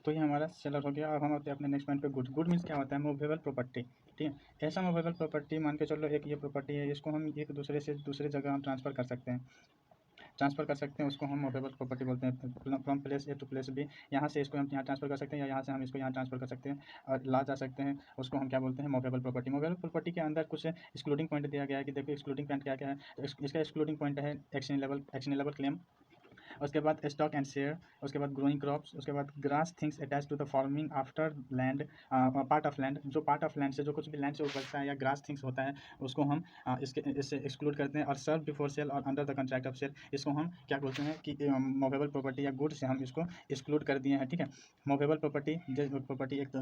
तो ये हमारा सेलर हो गया। अब हम आते हैं अपने नेक्स्ट पॉइंट पे, गुड। गुड मीन्स क्या होता है? मूवेबल प्रॉपर्टी, ठीक है। ऐसा मूवेबल प्रॉपर्टी मान के चलो, एक ये प्रॉपर्टी है, इसको हम एक दूसरे से दूसरे जगह हम ट्रांसफ़र कर सकते हैं, उसको हम मूवेबल प्रॉपर्टी बोलते हैं। From place A to place B, यहाँ से इसको हम यहाँ ट्रांसफ़र कर सकते हैं, या यहाँ से हम इसको यहाँ ट्रांसफ़र कर सकते हैं और ला जा सकते हैं, उसको हम क्या बोलते हैं? Movable property. मूवेबल प्रॉपर्टी के अंदर कुछ एक्सक्लूडिंग पॉइंट दिया गया है कि देखो एक्सक्लूडिंग पॉइंट क्या क्या है। तो इसका एक्सक्लूडिंग पॉइंट है एक्शनेबल क्लेम, उसके बाद स्टॉक एंड शेयर, उसके बाद ग्रोइंग क्रॉप्स, उसके बाद grass things attach to the farming after land, part of land, जो पार्ट ऑफ लैंड से जो कुछ भी लैंड से उपजता है या ग्रास थिंग्स होता है, उसको हम इससे एक्सक्लूड करते हैं। और सर्व बिफोर सेल और under the contract of sale, इसको हम क्या बोलते हैं कि मूवेबल प्रॉपर्टी या गुड से हम इसको एक्सक्लूड कर दिए हैं, ठीक है। मूवेबल प्रॉपर्टी प्रॉपर्टी एक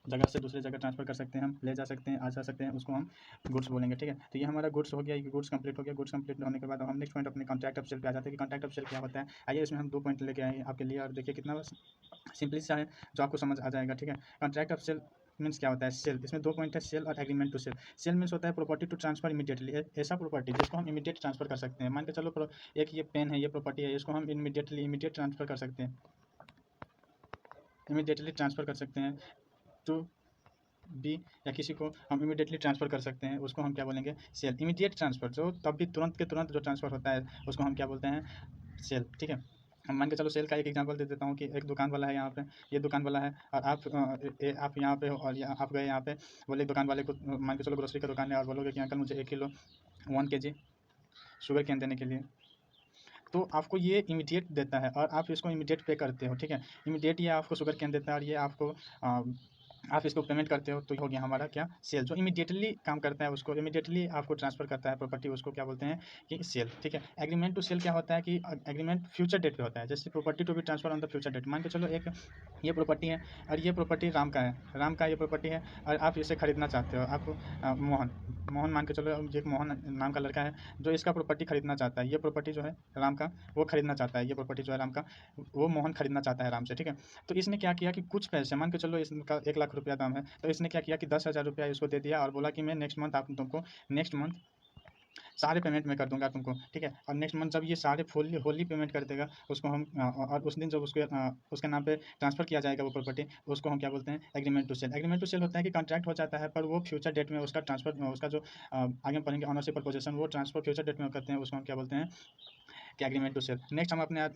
जगह से दूसरी जगह ट्रांसफर कर सकते हैं, हम ले जा सकते हैं, आ जा सकते हैं, उसको हम गुड्स बोलेंगे, ठीक है। तो ये हमारा गुड्स हो गया, ये गुड्स कंप्लीट हो गया। गुड्स कंप्लीट होने के बाद हम नेक्स्ट पॉइंट अपने कॉन्ट्रैक्ट ऑफ सेल पे आ जाते हैं कि कॉन्ट्रैक्ट ऑफ सेल क्या होता है। आइए इसमें हम 2 पॉइंट लेके आए हैं आपके लिए, और देखिए कितना सिंपली सा है, जो आपको समझ आ जाएगा, ठीक है। कॉन्ट्रैक्ट ऑफ सेल मीन्स क्या होता है? सेल। इसमें 2 पॉइंट है, सेल और agreement to sale. Sale means होता है प्रॉपर्टी टू ट्रांसफर इमीडिएटली, ऐसा प्रॉपर्टी जिसको हम इमीडिएट ट्रांसफर कर सकते हैं। मान के चलो एक ये पेन है, ये प्रॉपर्टी है, इसको हम इमीडिएट ट्रांसफर कर सकते हैं, इमीडिएटली ट्रांसफर कर सकते हैं टू बी, या किसी को हम इमीडिएटली ट्रांसफ़र कर सकते हैं, उसको हम क्या बोलेंगे? सेल। इमीडिएट ट्रांसफ़र, जो तब भी तुरंत के तुरंत जो ट्रांसफ़र होता है, उसको हम क्या बोलते हैं? सेल, ठीक है। हम मान के चलो सेल का एक एग्जांपल दे देता हूँ कि एक दुकान वाला है यहाँ पे, ये दुकान वाला है, और आप यहाँ पे हो, और आप गए यहाँ पे, बोले दुकान वाले को, मान के चलो ग्रोसरी का दुकान है, और बोलोगे कि अंकल मुझे 1 किलो 1 केजी शुगर केन देने के लिए, तो आपको ये इमीडिएट देता है और आप इसको इमीडिएट पे करते हो, ठीक है। इमीडिएट ये आपको शुगर केन देता है और ये आपको आप इसको पेमेंट करते हो, तो ये हो गया हमारा क्या? सेल। जो इमीडिएटली काम करता है, उसको इमीडिएटली आपको ट्रांसफ़र करता है प्रॉपर्टी, उसको क्या बोलते हैं कि सेल, ठीक है। एग्रीमेंट टू सेल क्या होता है कि एग्रीमेंट फ्यूचर डेट पे होता है, जैसे property to be transfer on the future date. मान के चलो एक ये प्रॉपर्टी है, और ये प्रॉपर्टी राम का है, राम का ये प्रॉपर्टी है, और आप इसे खरीदना चाहते हो। आप मोहन मान के चलो, एक मोहन नाम का लड़का है जो इसका प्रॉपर्टी खरीदना चाहता है। ये प्रॉपर्टी जो है राम का, वो खरीदना चाहता है, ये प्रॉपर्टी जो है राम का, वो मोहन खरीदना चाहता है राम से, ठीक है। तो इसने क्या किया कि कुछ पैसे, मान के चलो इसका 1 लाख रुपया दाम है, तो इसने क्या किया कि 10,000 रुपया इसको दे दिया और बोला कि मैं नेक्स्ट मंथ सारे पेमेंट मैं कर दूंगा तुमको, ठीक है। और नेक्स्ट मंथ जब ये सारे होली पेमेंट कर देगा, उसको हम और उस दिन जब उसके नाम पे ट्रांसफ़र किया जाएगा वो प्रॉपर्टी, उसको हम क्या बोलते हैं? Agreement to sale. Agreement to sale होता है कि कॉन्ट्रैक्ट हो जाता है, पर वो फ्यूचर डेट में उसका ट्रांसफ़र, उसका जो आगे हम पढ़ेंगे ऑनरशिप और पोजीशन, वो ट्रांसफ़र फ्यूचर डेट में करते हैं, उसको हम क्या बोलते हैं? कि एग्रीमेंट टू सेल। नेक्स्ट हम अपने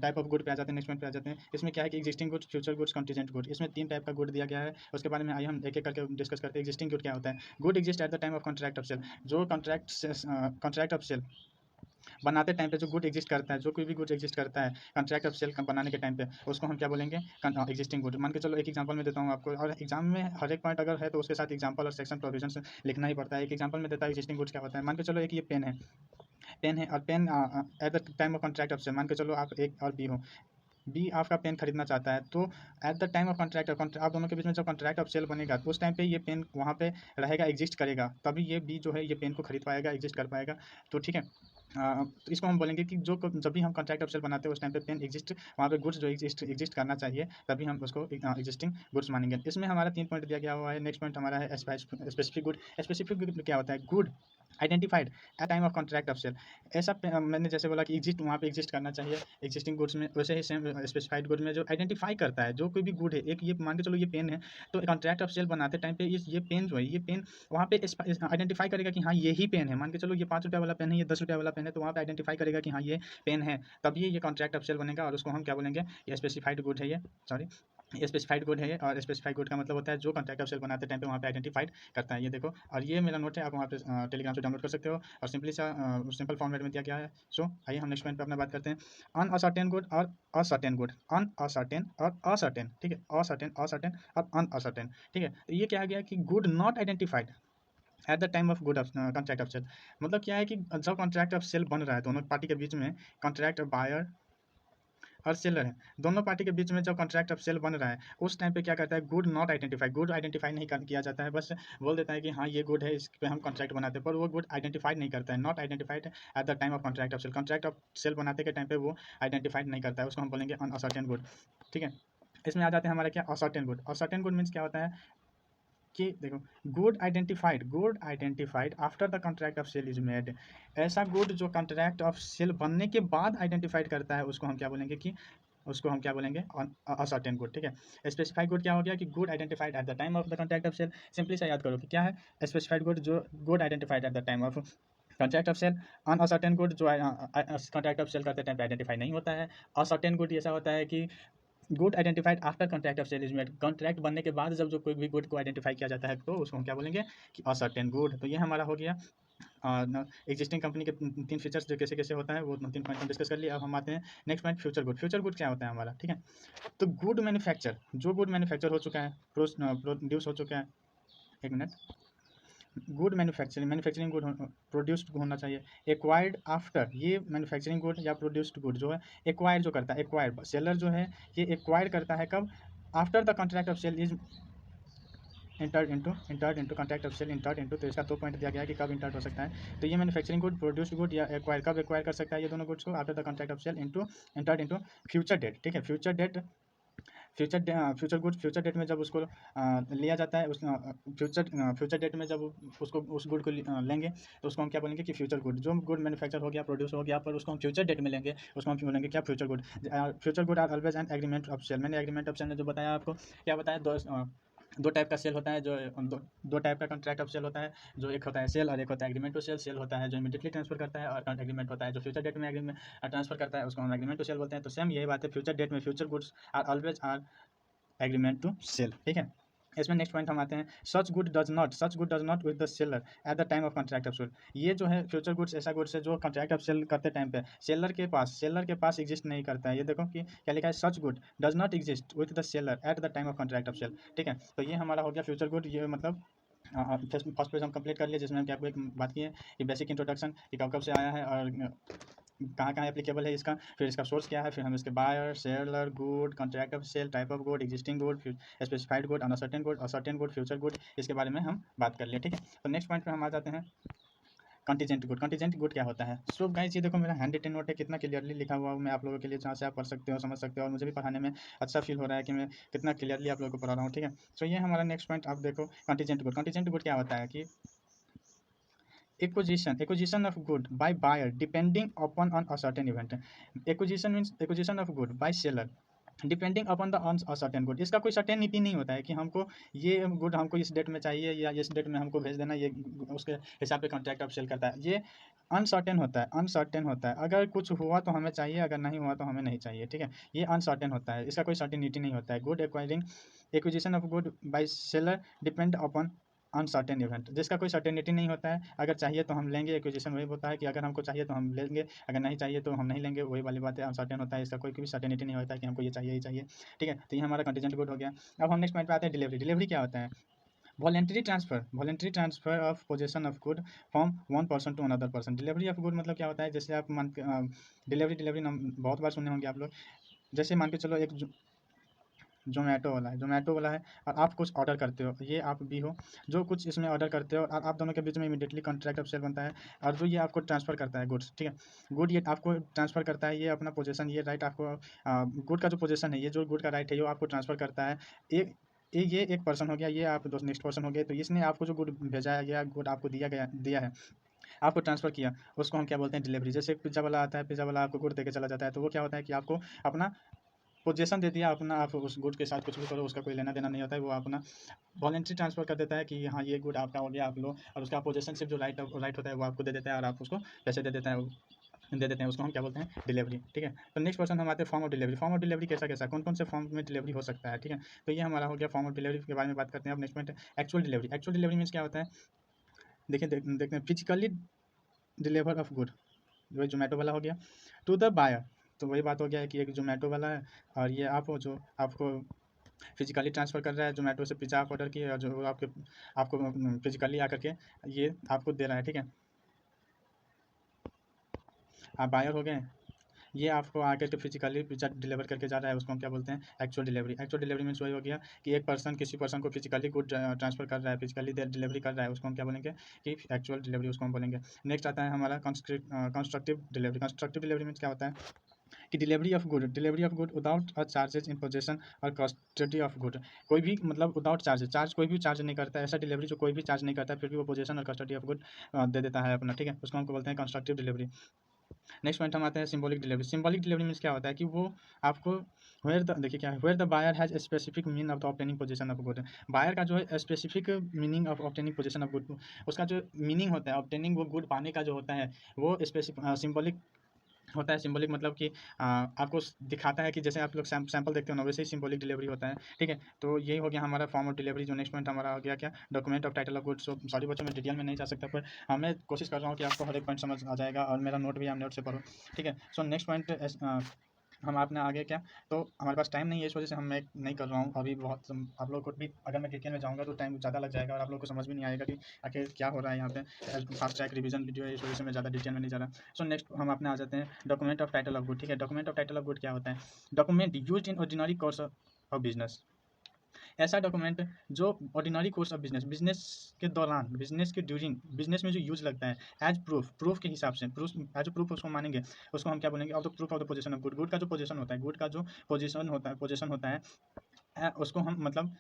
टाइप ऑफ गुड पे आ जाते हैं, नेक्स्ट पॉइंट पे आ जाते हैं। इसमें क्या है कि existing goods, future goods, contingent good. इसमें 3 टाइप का गुड दिया गया है, उसके बारे में आइए हम एक-एक करके डिस्कस करते हैं। एग्जिस्टिंग गुड क्या होता है? Good exist at the time of contract of sale. जो कॉन्ट्रैक्ट ऑफ सेल बनाते टाइम पे जो गुड एग्जिस्ट करता है, जो कोई भी गुड एग्जिस्ट करता है कॉन्ट्रैक्ट ऑफ सेल बनाने के टाइम पे, उसको हम क्या बोलेंगे? Existing good. मान के चलो एक एग्जांपल में देता हूँ आपको, और एग्जाम में हर एक पॉइंट अगर है तो उसके साथ एग्जांपल और सेक्शन प्रोविजंस लिखना ही पड़ता है। एक एग्जांपल में देता है एग्जिस्टिंग गुड्स क्या होता है। मान के चलो एक ये पेन है और pen at the time of contract of sale, मान के चलो आप एक और बी हो, बी आपका पेन खरीदना चाहता है, तो eight the time of contract आप दोनों के बीच में जब कॉन्ट्रैक्ट ऑफ सेल बनेगा, तो उस टाइम पे ये पेन वहाँ पे रहेगा, एग्जिस्ट करेगा, तभी ये बी जो है ये पेन को खरीद पाएगा, एग्जिस्ट कर पाएगा, तो ठीक है। तो इसको हम बोलेंगे कि जब भी हम कॉन्ट्रैक्ट ऑफ सेल बनाते हैं, उस टाइम पे पेन एग्जिस्ट, वहाँ पे गुड्स जो एग्जिस्ट करना चाहिए, तभी हम उसको एग्जिस्टिंग गुड्स मानेंगे। इसमें हमारा 3 पॉइंट दिया गया हुआ है। नेक्स्ट पॉइंट हमारा है स्पेसिफिक गुड। स्पेसिफिक गुड क्या होता है? Good identified at time of contract of sale. ऐसा मैंने जैसे बोला कि एग्जिस्ट, वहाँ पे एग्जिस्ट करना चाहिए एग्जिस्टिंग गुड्स में, वैसे ही सेम स्पेसिफाइड गुड में जो आइडेंटिफाई करता है, जो कोई भी गुड है, एक ये मान के चलो ये पेन है, तो कॉन्ट्रैक्ट ऑफ सेल बनाते टाइम पे ये पेन जो है, ये पेन वहाँ पे आइडेंटिफाई करेगा कि हाँ यही पेन है। मान के चलो ये 5 रुपये वाला पेन है, ये 10 रुपये वाला पेन है, तो वहाँ पे आइडेंटिफाई करेगा कि हाँ ये पेन है, तभी ये कॉन्ट्रैक्ट ऑफ सेल बनेगा, और उसको हम क्या बोलेंगे? ये स्पेसिफाइड गुड है, ये सॉरी स्पेसिफाइड गुड है ये। और स्पेसिफाइड गुड का मतलब होता है जो कॉन्ट्रैक्ट ऑफ सेल बनाते टाइम पे वहाँ पे आइडेंटिफाइड करता है। ये देखो, और ये मेरा नोट है, आप वहाँ पे टेलीग्राम से डाउनलोड कर सकते हो, और सिंपल फॉर्मेट में दिया गया है। सो आइए हम नेक्स्ट पॉइंट पे अपना बात करते हैं। अनअसर्टेन गुड और असर्टेन गुड। अनअसर्टेन और असर्टेन, ठीक है। असर्टेन और अनअसर्टेन, ठीक है। तो ये क्या आ गया कि good not identified at the time of good of contract of sale. मतलब क्या है कि जब कॉन्ट्रैक्ट ऑफ सेल बन रहा है, दोनों पार्टी के बीच में, कॉन्ट्रैक्ट बायर और सेलर है, दोनों पार्टी के बीच में जब कॉन्ट्रैक्ट ऑफ सेल बन रहा है, उस टाइम पे क्या करता है? Good not identify, good identify नहीं किया जाता है, बस बोल देता है कि हाँ ये गुड है, इस पे हम कॉन्ट्रैक्ट बनाते हैं, पर वो गुड आइडेंटिफाइड नहीं करता है। Not identified at the time of contract of sale. Contract of sale बनाते के टाइम पे वो आइडेंटिफाइड नहीं करता है, उसको हम बोलेंगे अनअसर्टेन गुड, ठीक है। इसमें आ जाते हैं हमारे क्या? Ascertain good. Ascertain good means क्या होता है कि देखो, good identified after the contract of sale is made. ऐसा गुड जो कॉन्ट्रैक्ट ऑफ सेल बनने के बाद आइडेंटिफाइड करता है, उसको हम क्या बोलेंगे कि उसको हम क्या बोलेंगे, असर्टेन गुड, ठीक है। स्पेसिफाइड गुड क्या हो गया कि good identified at the time of the contract of sale. Simply से याद करो कि क्या है स्पेसिफाइड गुड, जो good identified at the time of contract of sale. Unascertain good जो कॉन्ट्रैक्ट ऑफ सेल करते टाइम पे आइडेंटिफाई नहीं होता है। असर्टेन गुड ऐसा होता है कि good identified after contract of sale is made, contract बनने के बाद जब जो कोई भी गुड को आइडेंटिफाई किया जाता है तो उसको हम क्या बोलेंगे कि असर्टेन गुड। तो ये हमारा हो गया एग्जिस्टिंग कंपनी के तीन फीचर्स जो कैसे कैसे होता है वो तीन पॉइंट हम डिस्कस कर लिए। अब हम आते हैं next point future good. Future good क्या होता है हमारा, ठीक है। तो गुड मैन्युफैक्चर, जो गुड मैन्युफैक्चर हो चुका है, प्रोड्यूस हो चुका है, एक minute, good manufacturing, manufacturing good produced होना चाहिए। एक्वायर्ड आफ्टर, ये मैन्युफैक्चरिंग गुड या प्रोड्यूस्ड गुड जो है एक्वायर जो करता है, एक्वायर सेलर जो है ये एक्वायर करता है कब, after the contract of sale is entered into contract of sale entered into. तो इसका 2 पॉइंट दिया गया है कि कब इंटर्ड हो सकता है। तो ये मैन्युफैक्चरिंग गुड, प्रोड्यूस्ड गुड या एक्वायर कब एक्वायर कर सकता है ये दोनों गुड्स को, after the contract of sale into entered into future date, ठीक है। Future date, future good, future date में जब उसको लिया जाता है, उस फ्यूचर डेट में जब उसको उस गुड को लेंगे तो उसको हम क्या बोलेंगे कि फ्यूचर गुड। जो गुड मैन्युफैक्चर हो गया, प्रोड्यूस हो गया, पर उसको हम फ्यूचर डेट में लेंगे उसको हम बोलेंगे क्या, future good. Future good are always an agreement of sale. मैंने एग्रीमेंट ऑफ सेल में जो बताया आपको, क्या बताया, दो टाइप का सेल होता है, जो दो टाइप का कॉन्ट्रैक्ट ऑफ सेल होता है, जो एक होता है सेल और एक होता है एग्रीमेंट टू सेल। सेल होता है जो इमीडिएटली ट्रांसफर करता है, और एग्रीमेंट होता है जो फ्यूचर डेट में एग्रीमेंट ट्रांसफर करता है, उसको हम एग्रीमेंट टू सेल बोलते हैं। तो सेम यही बात है, फ्यूचर डेट में future goods are always are agreement to sale, ठीक है। इसमें नेक्स्ट पॉइंट हम आते हैं, such good does not with the seller at the time of contract of sale. ये जो है फ्यूचर गुड्स ऐसा गुड्स है जो कॉन्ट्रैक्ट ऑफ सेल करते टाइम पे सेलर के पास एग्जिस्ट नहीं करता है। ये देखो कि क्या लिखा है, such good does not exist with the seller at the time of contract of sale, ठीक है। तो ये हमारा हो गया फ्यूचर गुड। ये मतलब फर्स्ट पेज हम कंप्लीट कर लिए, जिसमें हम क्या आपको एक बात की है कि बेसिक इंट्रोडक्शन कि कब कब से आया है और कहाँ कहाँ एप्लीकेबल है इसका, फिर इसका सोर्स क्या है, फिर हम इसके buyer, seller, good, contract of sale, type of good, existing good, specified good, uncertain good, future good, इसके बारे में हम बात कर लिए, ठीक है। तो नेक्स्ट पॉइंट पे हम आ जाते हैं कंटीजेंट गुड। कंटीजेंट गुड क्या होता है। सो गाइस ये देखो मेरा हैंड रिटन नोट है, कितना क्लियरली लिखा हुआ मैं आप लोगों के लिए, जहाँ से आप पढ़ सकते हो, समझ सकते हो, और मुझे भी पढ़ाने में अच्छा फील हो रहा है कि मैं कितना क्लियरली आप लोगों को पढ़ा रहा हूँ, ठीक है। सो ये हमारा नेक्स्ट पॉइंट आप देखो कंटीजेंट गुड। कंटीजेंट गुड क्या होता है कि acquisition of good by buyer depending upon on a certain event. Acquisition means acquisition of good by seller depending upon the uncertain good. इसका कोई सर्टेनिटी नहीं होता है कि हमको ये गुड हमको इस डेट में चाहिए या इस डेट में हमको भेज देना, ये उसके हिसाब से कॉन्ट्रैक्ट ऑफ सेल करता है। ये अनसर्टेन होता है। अगर कुछ हुआ तो हमें चाहिए, अगर नहीं हुआ तो हमें नहीं चाहिए, ठीक है। ये अनसर्टेन होता है, इसका कोई सर्टेनिटी नहीं होता है। Good acquiring acquisition of good by seller depend upon uncertain event, जिसका कोई सर्टेनिटी नहीं होता है। अगर चाहिए तो हम लेंगे, एक्विजिशन वही होता है कि अगर हमको चाहिए तो हम लेंगे, अगर नहीं चाहिए तो हम नहीं लेंगे, वही वाली बात है। अनसर्टेन होता है, इसका कोई भी सर्टेनिटी नहीं होता है कि हमको ये चाहिए ही चाहिए, ठीक है। तो ये हमारा कंटीजेंट गुड हो गया। अब हम नेक्स्ट पॉइंट पे आते हैं डिलीवरी। डिलीवरी क्या होता है, voluntary transfer of possession of good from one person to another person. Delivery of good मतलब क्या होता है, जैसे आप मान डिलीवरी बहुत बार सुने होंगे आप लोग। जैसे मान के चलो एक जोमेटो वाला है और आप कुछ ऑर्डर करते हो, ये आप भी हो जो कुछ इसमें ऑर्डर करते हो, और आप दोनों के बीच में इमीडिएटली कॉन्ट्रैक्ट ऑफ सेल बनता है, और जो ये आपको ट्रांसफ़र करता है गुड्स, ठीक है। गुड ये आपको ट्रांसफ़र करता है, ये अपना पोजीशन, ये राइट आपको गुड का जो पोजीशन है, ये जो गुड का राइट है ये आपको ट्रांसफ़र करता है। ये एक पर्सन हो गया, ये आप दोस्त नेक्स्ट पर्सन हो गए। तो इसने आपको जो गुड भेजा है या गुड आपको दिया है, आपको ट्रांसफ़र किया, उसको हम क्या बोलते हैं, डिलीवरी। जैसे पिज़्ज़ा वाला आता है, पिज़्ज़ा वाला आपको गुड देके चला जाता है, तो वो क्या होता है कि आपको अपना पोजीशन दे दिया अपना, आप उस गुड के साथ कुछ भी करो, उसका कोई लेना देना नहीं होता है, वो अपना वॉलेंट्री ट्रांसफ़र कर देता है कि हाँ ये गुड आपका हो गया, आप लो, और उसका पोजीशन सिर्फ जो राइट होता है वो आपको दे देता है, और आप उसको पैसे दे देते हैं, उसको हम क्या बोलते हैं, डिलीवरी, ठीक है। तो नेक्स्ट पर्सन हम आते हैं form of delivery. Form of delivery कैसा कौन कौन से फॉर्म में डिलीवरी हो सकता है, ठीक है। तो ये हमारा हो गया फॉर्म ऑफ डिलीवरी के बारे में बात करते हैं। अब next point actual delivery. Actual delivery means क्या होता है, देखिए देखते हैं, फिजिकली डिलीवर ऑफ गुड, वही जोमेटो वाला हो गया, टू द बायर। तो वही बात हो गया है कि एक जोमेटो वाला है और ये आप हो जो आपको फिजिकली ट्रांसफ़र कर रहा है, जोमेटो से पिज़्ज़ा आप ऑर्डर किए और जो आपको फिजिकली आकर के ये आपको दे रहा है, ठीक है। आप बायर हो गए, ये आपको आकर के फिजिकली पिज़्ज़ा डिलीवर करके जा रहा है, उसको हम क्या बोलते हैं, actual delivery. Actual delivery means वही हो गया कि एक पर्सन किसी पर्सन को फिजिकली गुड ट्रांसफ़र कर रहा है, फिजिकली डिलीवरी कर रहा है, उसको हम क्या बोलेंगे कि एक्चुअल डिलीवरी, उसको हम बोलेंगे। नेक्स्ट आता है हमारा constructive delivery. Constructive delivery means क्या होता है कि delivery of good without a charges in possession और कस्टडी ऑफ गुड। कोई भी मतलब विदाउट चार्ज कोई भी चार्ज नहीं करता है, ऐसा डिलीवरी जो कोई भी चार्ज नहीं करता है, फिर भी वो पोजेशन और कस्टडी ऑफ गुड दे देता है अपना, ठीक है। उसको हमको बोलते हैं कंस्ट्रक्टिव डिलीवरी। नेक्स्ट पॉइंट हम आते हैं symbolic delivery. Symbolic delivery means क्या होता है कि वो आपको वेयर द देखिए क्या है, where the buyer has specific mean of the obtaining position of good. Buyer का जो है specific meaning of obtaining position of good, उसका जो मीनिंग होता है ऑब्टेनिंग वो गुड पाने का जो होता है वो स्पेसिफिक सिंबॉलिक होता है। सिंबॉलिक मतलब कि आपको दिखाता है कि जैसे आप लोग सैंपल देखते हो ना, वैसे ही सिंबॉलिक डिलीवरी होता है। ठीक है, तो यही हो गया हमारा फॉर्म ऑफ डिलीवरी। जो नेक्स्ट पॉइंट हमारा हो गया क्या, document of title of goods. So sorry बच्चों, मैं डिटेल में नहीं जा सकता, पर मैं कोशिश कर रहा हूँ कि आपको हर एक पॉइंट समझ आ जाएगा, और मेरा नोट भी आप नोट से पढ़ो। ठीक है, सो नेक्स्ट पॉइंट हम आपने आगे क्या, तो हमारे पास टाइम नहीं है, इस वजह से हम मैं नहीं कर रहा हूँ अभी। बहुत आप लोग को भी अगर मैं डिटेल में जाऊँगा तो टाइम ज़्यादा लग जाएगा, और आप लोग को समझ भी नहीं आएगा कि आखिर क्या हो रहा है यहाँ पे। फास्ट ट्रैक रिवीजन वीडियो है, इस वजह से मैं ज़्यादा डिटेल में नहीं जा रहा। सो नेक्स्ट हम अपने आ जाते हैं document of title of good. ठीक है, document of title of good क्या होता है, document used in ordinary course of business. ऐसा डॉक्यूमेंट जो ordinary course of business, business के दौरान, बिजनेस के ड्यूरिंग, बिजनेस में जो यूज लगता है एज प्रूफ, प्रूफ के हिसाब से, प्रूफ एज प्रूफ उसको मानेंगे, उसको हम क्या बोलेंगे, of the proof of the position of good. Good का जो पोजीशन होता है, गुड का जो पोजीशन होता है उसको हम मतलब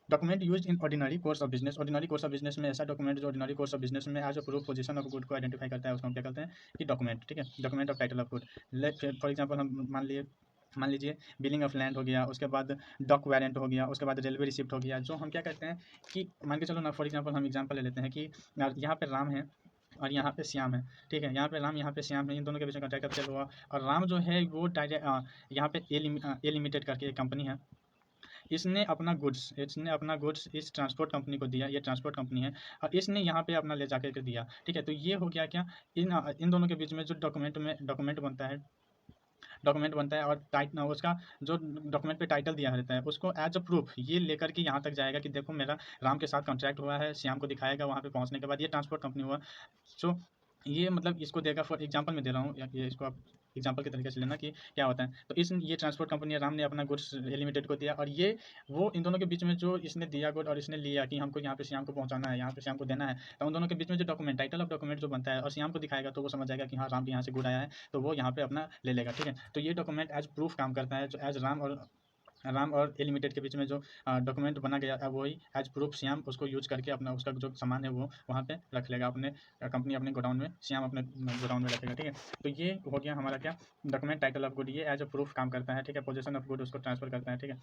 document used in ordinary course of business. Ordinary course of business में ऐसा डॉक्यूमेंट जो ऑर्डिनरी कोर्स ऑफ बिजनेस में as a proof position of good को आइडेंटिफाई करता है, उसको हम क्या कहते हैं कि डॉक्यूमेंट। ठीक है, document of title of good. For example हम मान लीजिए बिलिंग ऑफ लैंड हो गया, उसके बाद डॉक वारंट हो गया, उसके बाद रेलवे रिसिप्ट हो गया, जो हम क्या कहते हैं कि मान के चलो ना, फॉर एग्जांपल हम एग्जांपल ले लेते हैं कि यहाँ पे राम है और यहाँ पे श्याम है। ठीक है, यहाँ पे राम, यहाँ पे श्याम है, इन दोनों के बीच में कॉन्ट्रैक्ट ऑफ सेल हुआ, और राम जो है वो डायरेक्ट यहाँ पे ए लिमिटेड करके एक कंपनी है, इसने अपना गुड्स इस ट्रांसपोर्ट कंपनी को दिया, ये ट्रांसपोर्ट कंपनी है, और इसने यहाँ पे अपना ले जाकर के दिया। ठीक है, तो ये हो गया क्या, इन दोनों के बीच में जो डॉक्यूमेंट बनता है और उसका जो डॉक्यूमेंट पे टाइटल दिया रहता है उसको एज अ प्रूफ ये लेकर के यहाँ तक जाएगा कि देखो मेरा राम के साथ कॉन्ट्रैक्ट हुआ है, श्याम को दिखाएगा, वहाँ पे पहुँचने के बाद ये ट्रांसपोर्ट कंपनी हुआ। सो ये मतलब इसको देगा, फॉर एग्जांपल में दे रहा हूँ, ये इसको आप एग्जांपल के तरीके से लेना कि क्या होता है। तो इस ये ट्रांसपोर्ट कंपनी राम ने अपना गुड्स लिमिटेड को दिया, और ये वो इन दोनों के बीच में जो इसने दिया गुड और इसने लिया कि हमको यहाँ पे श्याम को पहुँचाना है, यहाँ पे श्याम को देना है, तो उन दोनों के बीच में जो डॉक्यूमेंट, टाइटल ऑफ डॉक्यूमेंट जो बनता है और श्याम को दिखाएगा, तो वो समझ जाएगा कि हाँ राम के यहाँ से गुड आया है, तो वो यहाँ पे अपना ले लेगा। ठीक है, तो ये डॉक्यूमेंट एज प्रूफ काम करता है, जो एज राम और ए लिमिटेड के बीच में जो डॉक्यूमेंट बना गया है वही एज प्रूफ श्याम उसको यूज करके अपना उसका जो सामान है वो वहाँ पे रख लेगा, अपने कंपनी अपने गोडाउन में, श्याम अपने गोडाउन में रखेगा। ठीक है, तो ये हो गया हमारा क्या, डॉक्यूमेंट टाइटल ऑफ गुड, ये एज अ प्रूफ काम करता है। ठीक है, पोजीशन ऑफ गुड उसको ट्रांसफर करता है। ठीक है,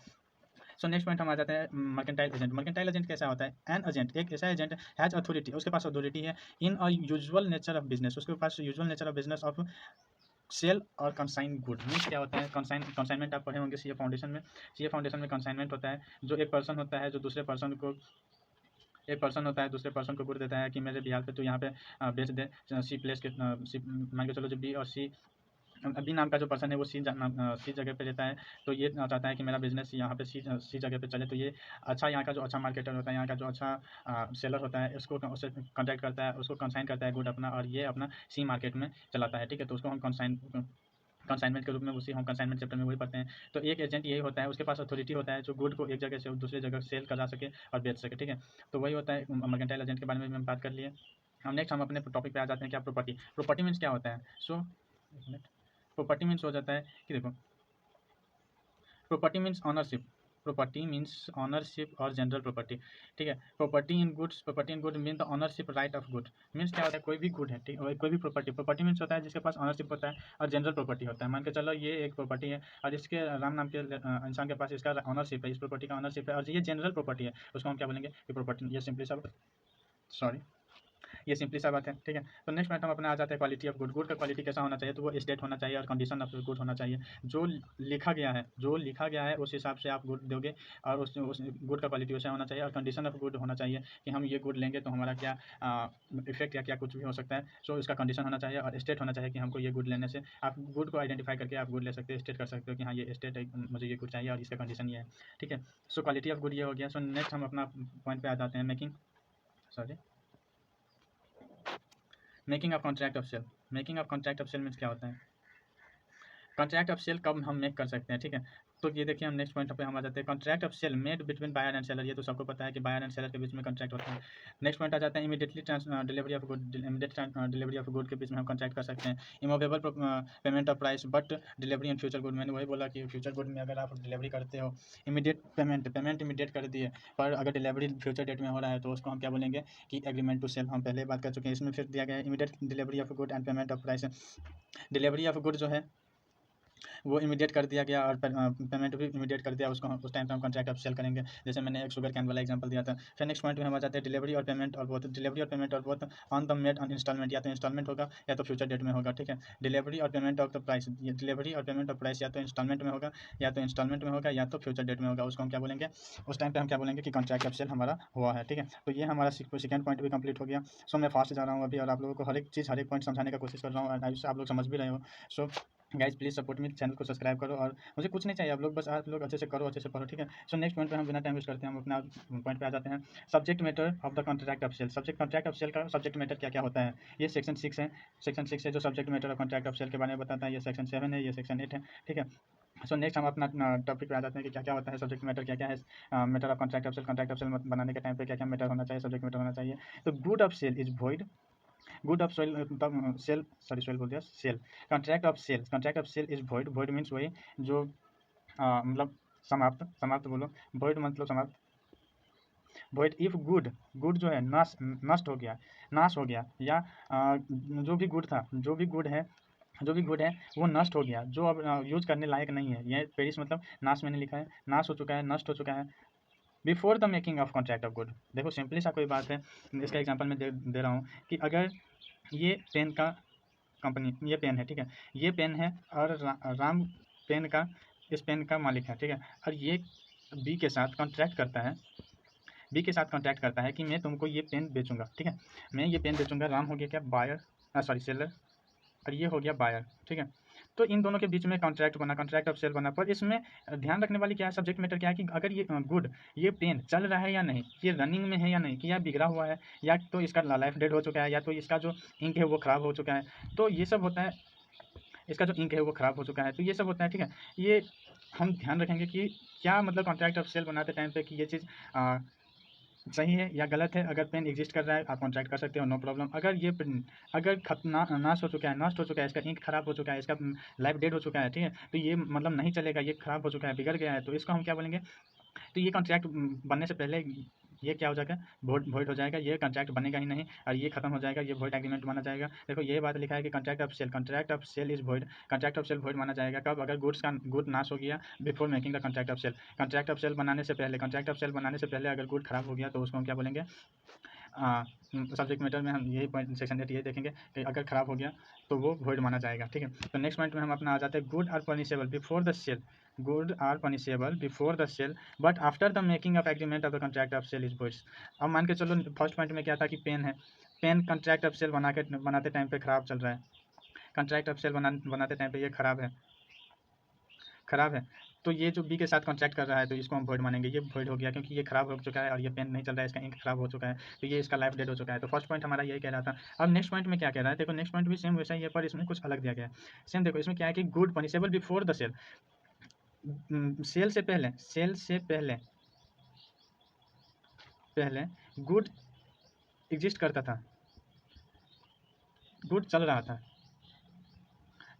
सो नेक्स्ट पॉइंट हम आ जाते हैं मर्केंटाइल एजेंट। मर्केंटाइल एजेंट कैसा होता है, एन एजेंट एक ऐसा एजेंट हैज अथॉरिटी, उसके पास अथॉरिटी है in a usual nature of business, उसके पास usual nature of business of sale और कंसाइन गुड। मीन्स क्या होता है, कंसाइनमेंट आप पढ़े होंगे सीए फाउंडेशन में। सीए फाउंडेशन में कंसाइनमेंट होता है जो एक पर्सन होता है जो दूसरे पर्सन को, एक पर्सन होता है दूसरे पर्सन को गुड देता है कि मेरे बिहार पे तो यहाँ पे बेच दे, सी प्लेस के सी मान के चलो जो बी और सी, बी नाम का जो पर्सन है वो सी जगह पे रहता है, तो ये चाहता है कि मेरा बिजनेस यहाँ पे सी जगह पे चले, तो ये अच्छा यहाँ का जो अच्छा मार्केटर होता है, यहाँ का जो अच्छा सेलर होता है, उसको उससे कॉन्टैक्ट करता है, उसको कंसाइन करता है गुड अपना, और ये अपना सी मार्केट में चलाता है। ठीक है, तो उसको हम कंसाइनमेंट के रूप में उसी हम कंसाइनमेंट चैप्टर में वही पढ़ते हैं। तो एक एजेंट यही होता है, उसके पास अथॉरिटी होता है जो गुड को एक जगह से दूसरी जगह सेल करा सके और बेच सके। ठीक है, तो वही होता है मर्केंटाइल एजेंट के बारे में भी हम बात कर लिए। हम नेक्स्ट हम अपने टॉपिक पे आ जाते हैं, क्या प्रॉपर्टी। प्रॉपर्टी मीन्स क्या होता है, सो प्रॉपर्टी मीन्स हो जाता है कि देखो, property means ownership, property means ownership और जनरल प्रॉपर्टी। ठीक है, property in goods, property in good mean the ownership right of good. Means क्या होता है, कोई भी गुड है, ठीक है, कोई भी प्रॉपर्टी, प्रॉपर्टी मीन्स होता है जिसके पास ऑनरशिप होता है और जनरल प्रॉपर्टी होता है। मान के चलो ये एक प्रॉपर्टी है और इसके राम नाम के इंसान के पास इसका ऑनरशिप है, इस प्रॉपर्टी का ऑनरशिप है, और ये जनरल प्रॉपर्टी है, उसको हम क्या बोलेंगे कि प्रॉपर्टी। ये सिंपली सब सॉरी ये सिंपली सा बात है। ठीक है, तो नेक्स्ट पॉइंट हम अपना आ जाते हैं क्वालिटी ऑफ गुड। गुड का क्वालिटी कैसा होना चाहिए, तो वो स्टेट होना चाहिए और कंडीशन ऑफ गुड होना चाहिए। जो लिखा गया है उस हिसाब से आप गुड दोगे, और उस गुड का क्वालिटी वैसा होना चाहिए, और कंडीशन ऑफ गुड होना चाहिए कि हम ये गुड लेंगे तो हमारा क्या इफेक्ट या क्या कुछ भी हो सकता है। सो इसका कंडीशन होना चाहिए, और स्टेट होना चाहिए कि हमको ये गुड लेने से, आप गुड को आइडेंटिफाई करके आप गुड ले सकते हो, स्टेट कर सकते हो कि हाँ ये स्टेट है, मुझे ये गुड चाहिए और इसका कंडीशन ये है। ठीक है, सो क्वालिटी ऑफ गुड ये हो गया। सो नेक्स्ट हम अपना पॉइंट पे आ जाते हैं, making of contract of sale. Making of contract of sale means क्या होता है, कॉन्ट्रैक्ट ऑफ सेल कब हम मेक कर सकते हैं। ठीक है, तो ये देखिए हम नेक्स्ट पॉइंट पे हम आ जाते हैं, contract of sale made between buyer and seller. ये तो सबको पता है कि बायर एंड सेलर के बीच में कॉन्ट्रैक्ट होता है। नेक्स्ट पॉइंट आ जाते हैं immediately delivery of good, immediate delivery of good के बीच में हम कॉन्ट्रैक्ट कर सकते हैं। Immovable payment of price but delivery in future good, मैंने वही बोला कि फ्यूचर गुड में अगर आप डिलीवरी करते हो इमीडिएट पेमेंट इमीडिएट कर दिए, पर अगर डिलीवरी फ्यूचर डेट में हो रहा है तो उसको हम क्या बोलेंगे कि एग्रीमेंट टू सेल। हम पहले बात कर चुके हैं। इसमें फिर दिया गया है immediate delivery of good and payment of price. Delivery of good जो है वो इमीडिएट कर दिया गया और पेमेंट भी इमीडिएट कर दिया, उसको उस टाइम पे हम कॉन्ट्रैक्ट ऑफ सेल करेंगे, जैसे मैंने एक शुगर कैन वाला एग्जांपल दिया था। फिर नेक्स्ट पॉइंट में हम आ जाते हैं डिलीवरी और पेमेंट और बहुत डिलीवरी और पेमेंट और बहुत on the made on installment, या तो इंस्टॉलमेंट होगा या तो फ्यूचर डेट में होगा, ठीक है। डिलीवरी और पेमेंट ऑफ द प्राइस, ये डिलीवरी और पेमेंट ऑफ प्राइस या तो इंस्टॉलमेंट में होगा या तो इंस्टॉलमेंट में होगा या तो फ्यूचर डेट में होगा, उसको हम क्या बोलेंगे, उस टाइम पे हम क्या बोलेंगे कि कॉन्ट्रैक्ट ऑफ सेल हमारा हुआ है, ठीक है। तो ये हमारा सेकंड पॉइंट भी कंप्लीट हो गया। सो मैं फास्ट जा रहा हूँ अभी और आप लोगों को हर एक चीज़ हर एक पॉइंट समझाने का कोशिश कर रहा हूँ, आप लोग समझ भी रहे हो। So guys please support me, channel को सब्सक्राइब करो और मुझे कुछ नहीं चाहिए, आप लोग बस आप लोग अच्छे से करो, अच्छे से पढ़ो, ठीक है। सो नेक्स्ट पॉइंट पे हम बिना टाइम वेस्ट करते हैं हम अपना पॉइंट पे आ जाते हैं। Subject matter of the contract of sale. Subject contract of sale का सब्जेक्ट मैटर क्या क्या होता है, ये सेक्शन 6 है। सेक्शन 6 है जो subject matter of contract of sale के बारे में बताता है। ये सेक्शन 7 है, ये सेक्शन 8 है, ठीक है। सो नेक्स्ट हम अपना टॉपिक पे आ जाते हैं कि क्या क्या होता है सब्जेक्ट मैटर, क्या क्या है matter of contract of sale. Contract of sale बनाने के टाइम पे क्या क्या मैटर होना चाहिए, सब्जेक्ट मैटर होना चाहिए। तो good of sale is void, good of sale sale sorry sale बोल दिया, sale. Contract of sale is void, void means वही जो मतलब समाप्त, समाप्त बोलो, वॉइड मतलब समाप्त। वॉइड इफ गुड, गुड जो है नष्ट हो गया, नाश हो गया, या जो भी गुड था, जो भी गुड है, जो भी गुड है वो नष्ट हो गया, जो अब यूज करने लायक नहीं है। ये पेरिस मतलब नाश मैंने लिखा है, नाश हो चुका है, नष्ट हो चुका है। Before the making of contract of good, देखो सिंपली सा कोई बात है, इसका एग्जांपल मैं दे रहा हूँ कि अगर ये पेन का कंपनी, ये पेन है, ठीक है, ये पेन है और राम पेन का, इस पेन का मालिक है, ठीक है। और ये बी के साथ कॉन्ट्रैक्ट करता है, बी के साथ कॉन्ट्रैक्ट करता है कि मैं तुमको ये पेन बेचूंगा, ठीक है, मैं ये पेन बेचूंगा। राम हो गया क्या, बायर, सॉरी सेलर, और ये हो गया बायर, ठीक है। तो इन दोनों के बीच में कॉन्ट्रैक्ट बना, कॉन्ट्रैक्ट ऑफ सेल बना। पर इसमें ध्यान रखने वाली क्या है, सब्जेक्ट मैटर क्या है कि अगर ये गुड, ये पेन चल रहा है या नहीं, ये रनिंग में है या नहीं, कि या बिगड़ा हुआ है, या तो इसका लाइफ डेड हो चुका है, या तो इसका जो इंक है वो ख़राब हो चुका है। तो ये सब होता है, इसका जो इंक है वो ख़राब हो चुका है, तो ये सब होता है, ठीक है। ये हम ध्यान रखेंगे कि क्या मतलब कॉन्ट्रैक्ट ऑफ सेल बनाते टाइम पे कि ये चीज़ सही है या गलत है। अगर पेन एग्जिस्ट कर रहा है आप कॉन्ट्रैक्ट कर सकते हो, नो प्रॉब्लम। अगर ये अगर नाश हो चुका है, नष्ट हो चुका है, इसका इंक खराब हो चुका है, इसका लाइफ डेड हो चुका है, ठीक है, तो ये मतलब नहीं चलेगा, ये खराब हो चुका है, बिगड़ गया है, तो इसको हम क्या बोलेंगे। तो ये कॉन्ट्रैक्ट बनने से पहले ये क्या हो जाएगा, वॉइड हो जाएगा, ये कॉन्ट्रैक्ट बनेगा ही नहीं और ये खत्म हो जाएगा, ये वॉइड एग्रीमेंट माना जाएगा। देखो ये बात लिखा है कि contract of sale is void, contract of sale void माना जाएगा कब, अगर गुड नाश हो गया before making the contract of sale. Contract of sale बनाने से पहले, कॉन्ट्रैक्ट ऑफ सेल बनाने से पहले अगर गुड खराब हो गया तो उसको हम क्या बोलेंगे। सब्जेक्ट मैटर में हम यही पॉइंट सेक्शन 8 ये देखेंगे कि अगर खराब हो गया तो वो वॉइड माना जाएगा, ठीक है। तो नेक्स्ट पॉइंट में हम अपना आ जाते हैं good are punishable before the sale, good are punishable before the sale but after the making of agreement of the contract of sale is void. अब मान के चलो फर्स्ट पॉइंट में क्या था कि पेन है, पेन कॉन्ट्रैक्ट ऑफ सेल बनाते टाइम पे खराब चल रहा है, कॉन्ट्रैक्ट ऑफ सेल बनाते टाइम पे ये खराब है, खराब है। तो ये जो बी के साथ कॉन्ट्रैक्ट कर रहा है तो इसको हम वॉइड मानेंगे, ये वॉइड हो गया क्योंकि ये खराब हो चुका है और ये पेन नहीं चल रहा है, इसका इंक खराब हो चुका है, तो ये इसका लाइफ डेड हो चुका है। तो फर्स्ट पॉइंट हमारा यही कह रहा था। अब नेक्स्ट पॉइंट में क्या कह रहा है, देखो नेक्स्ट पॉइंट भी सेम वैसा ही है पर इसमें कुछ अलग दिया गया है। सेम देखो इसमें क्या है कि good punishable before the sale, sale से पहले, सेल से पहले, पहले गुड एग्जिस्ट करता था, गुड चल रहा था,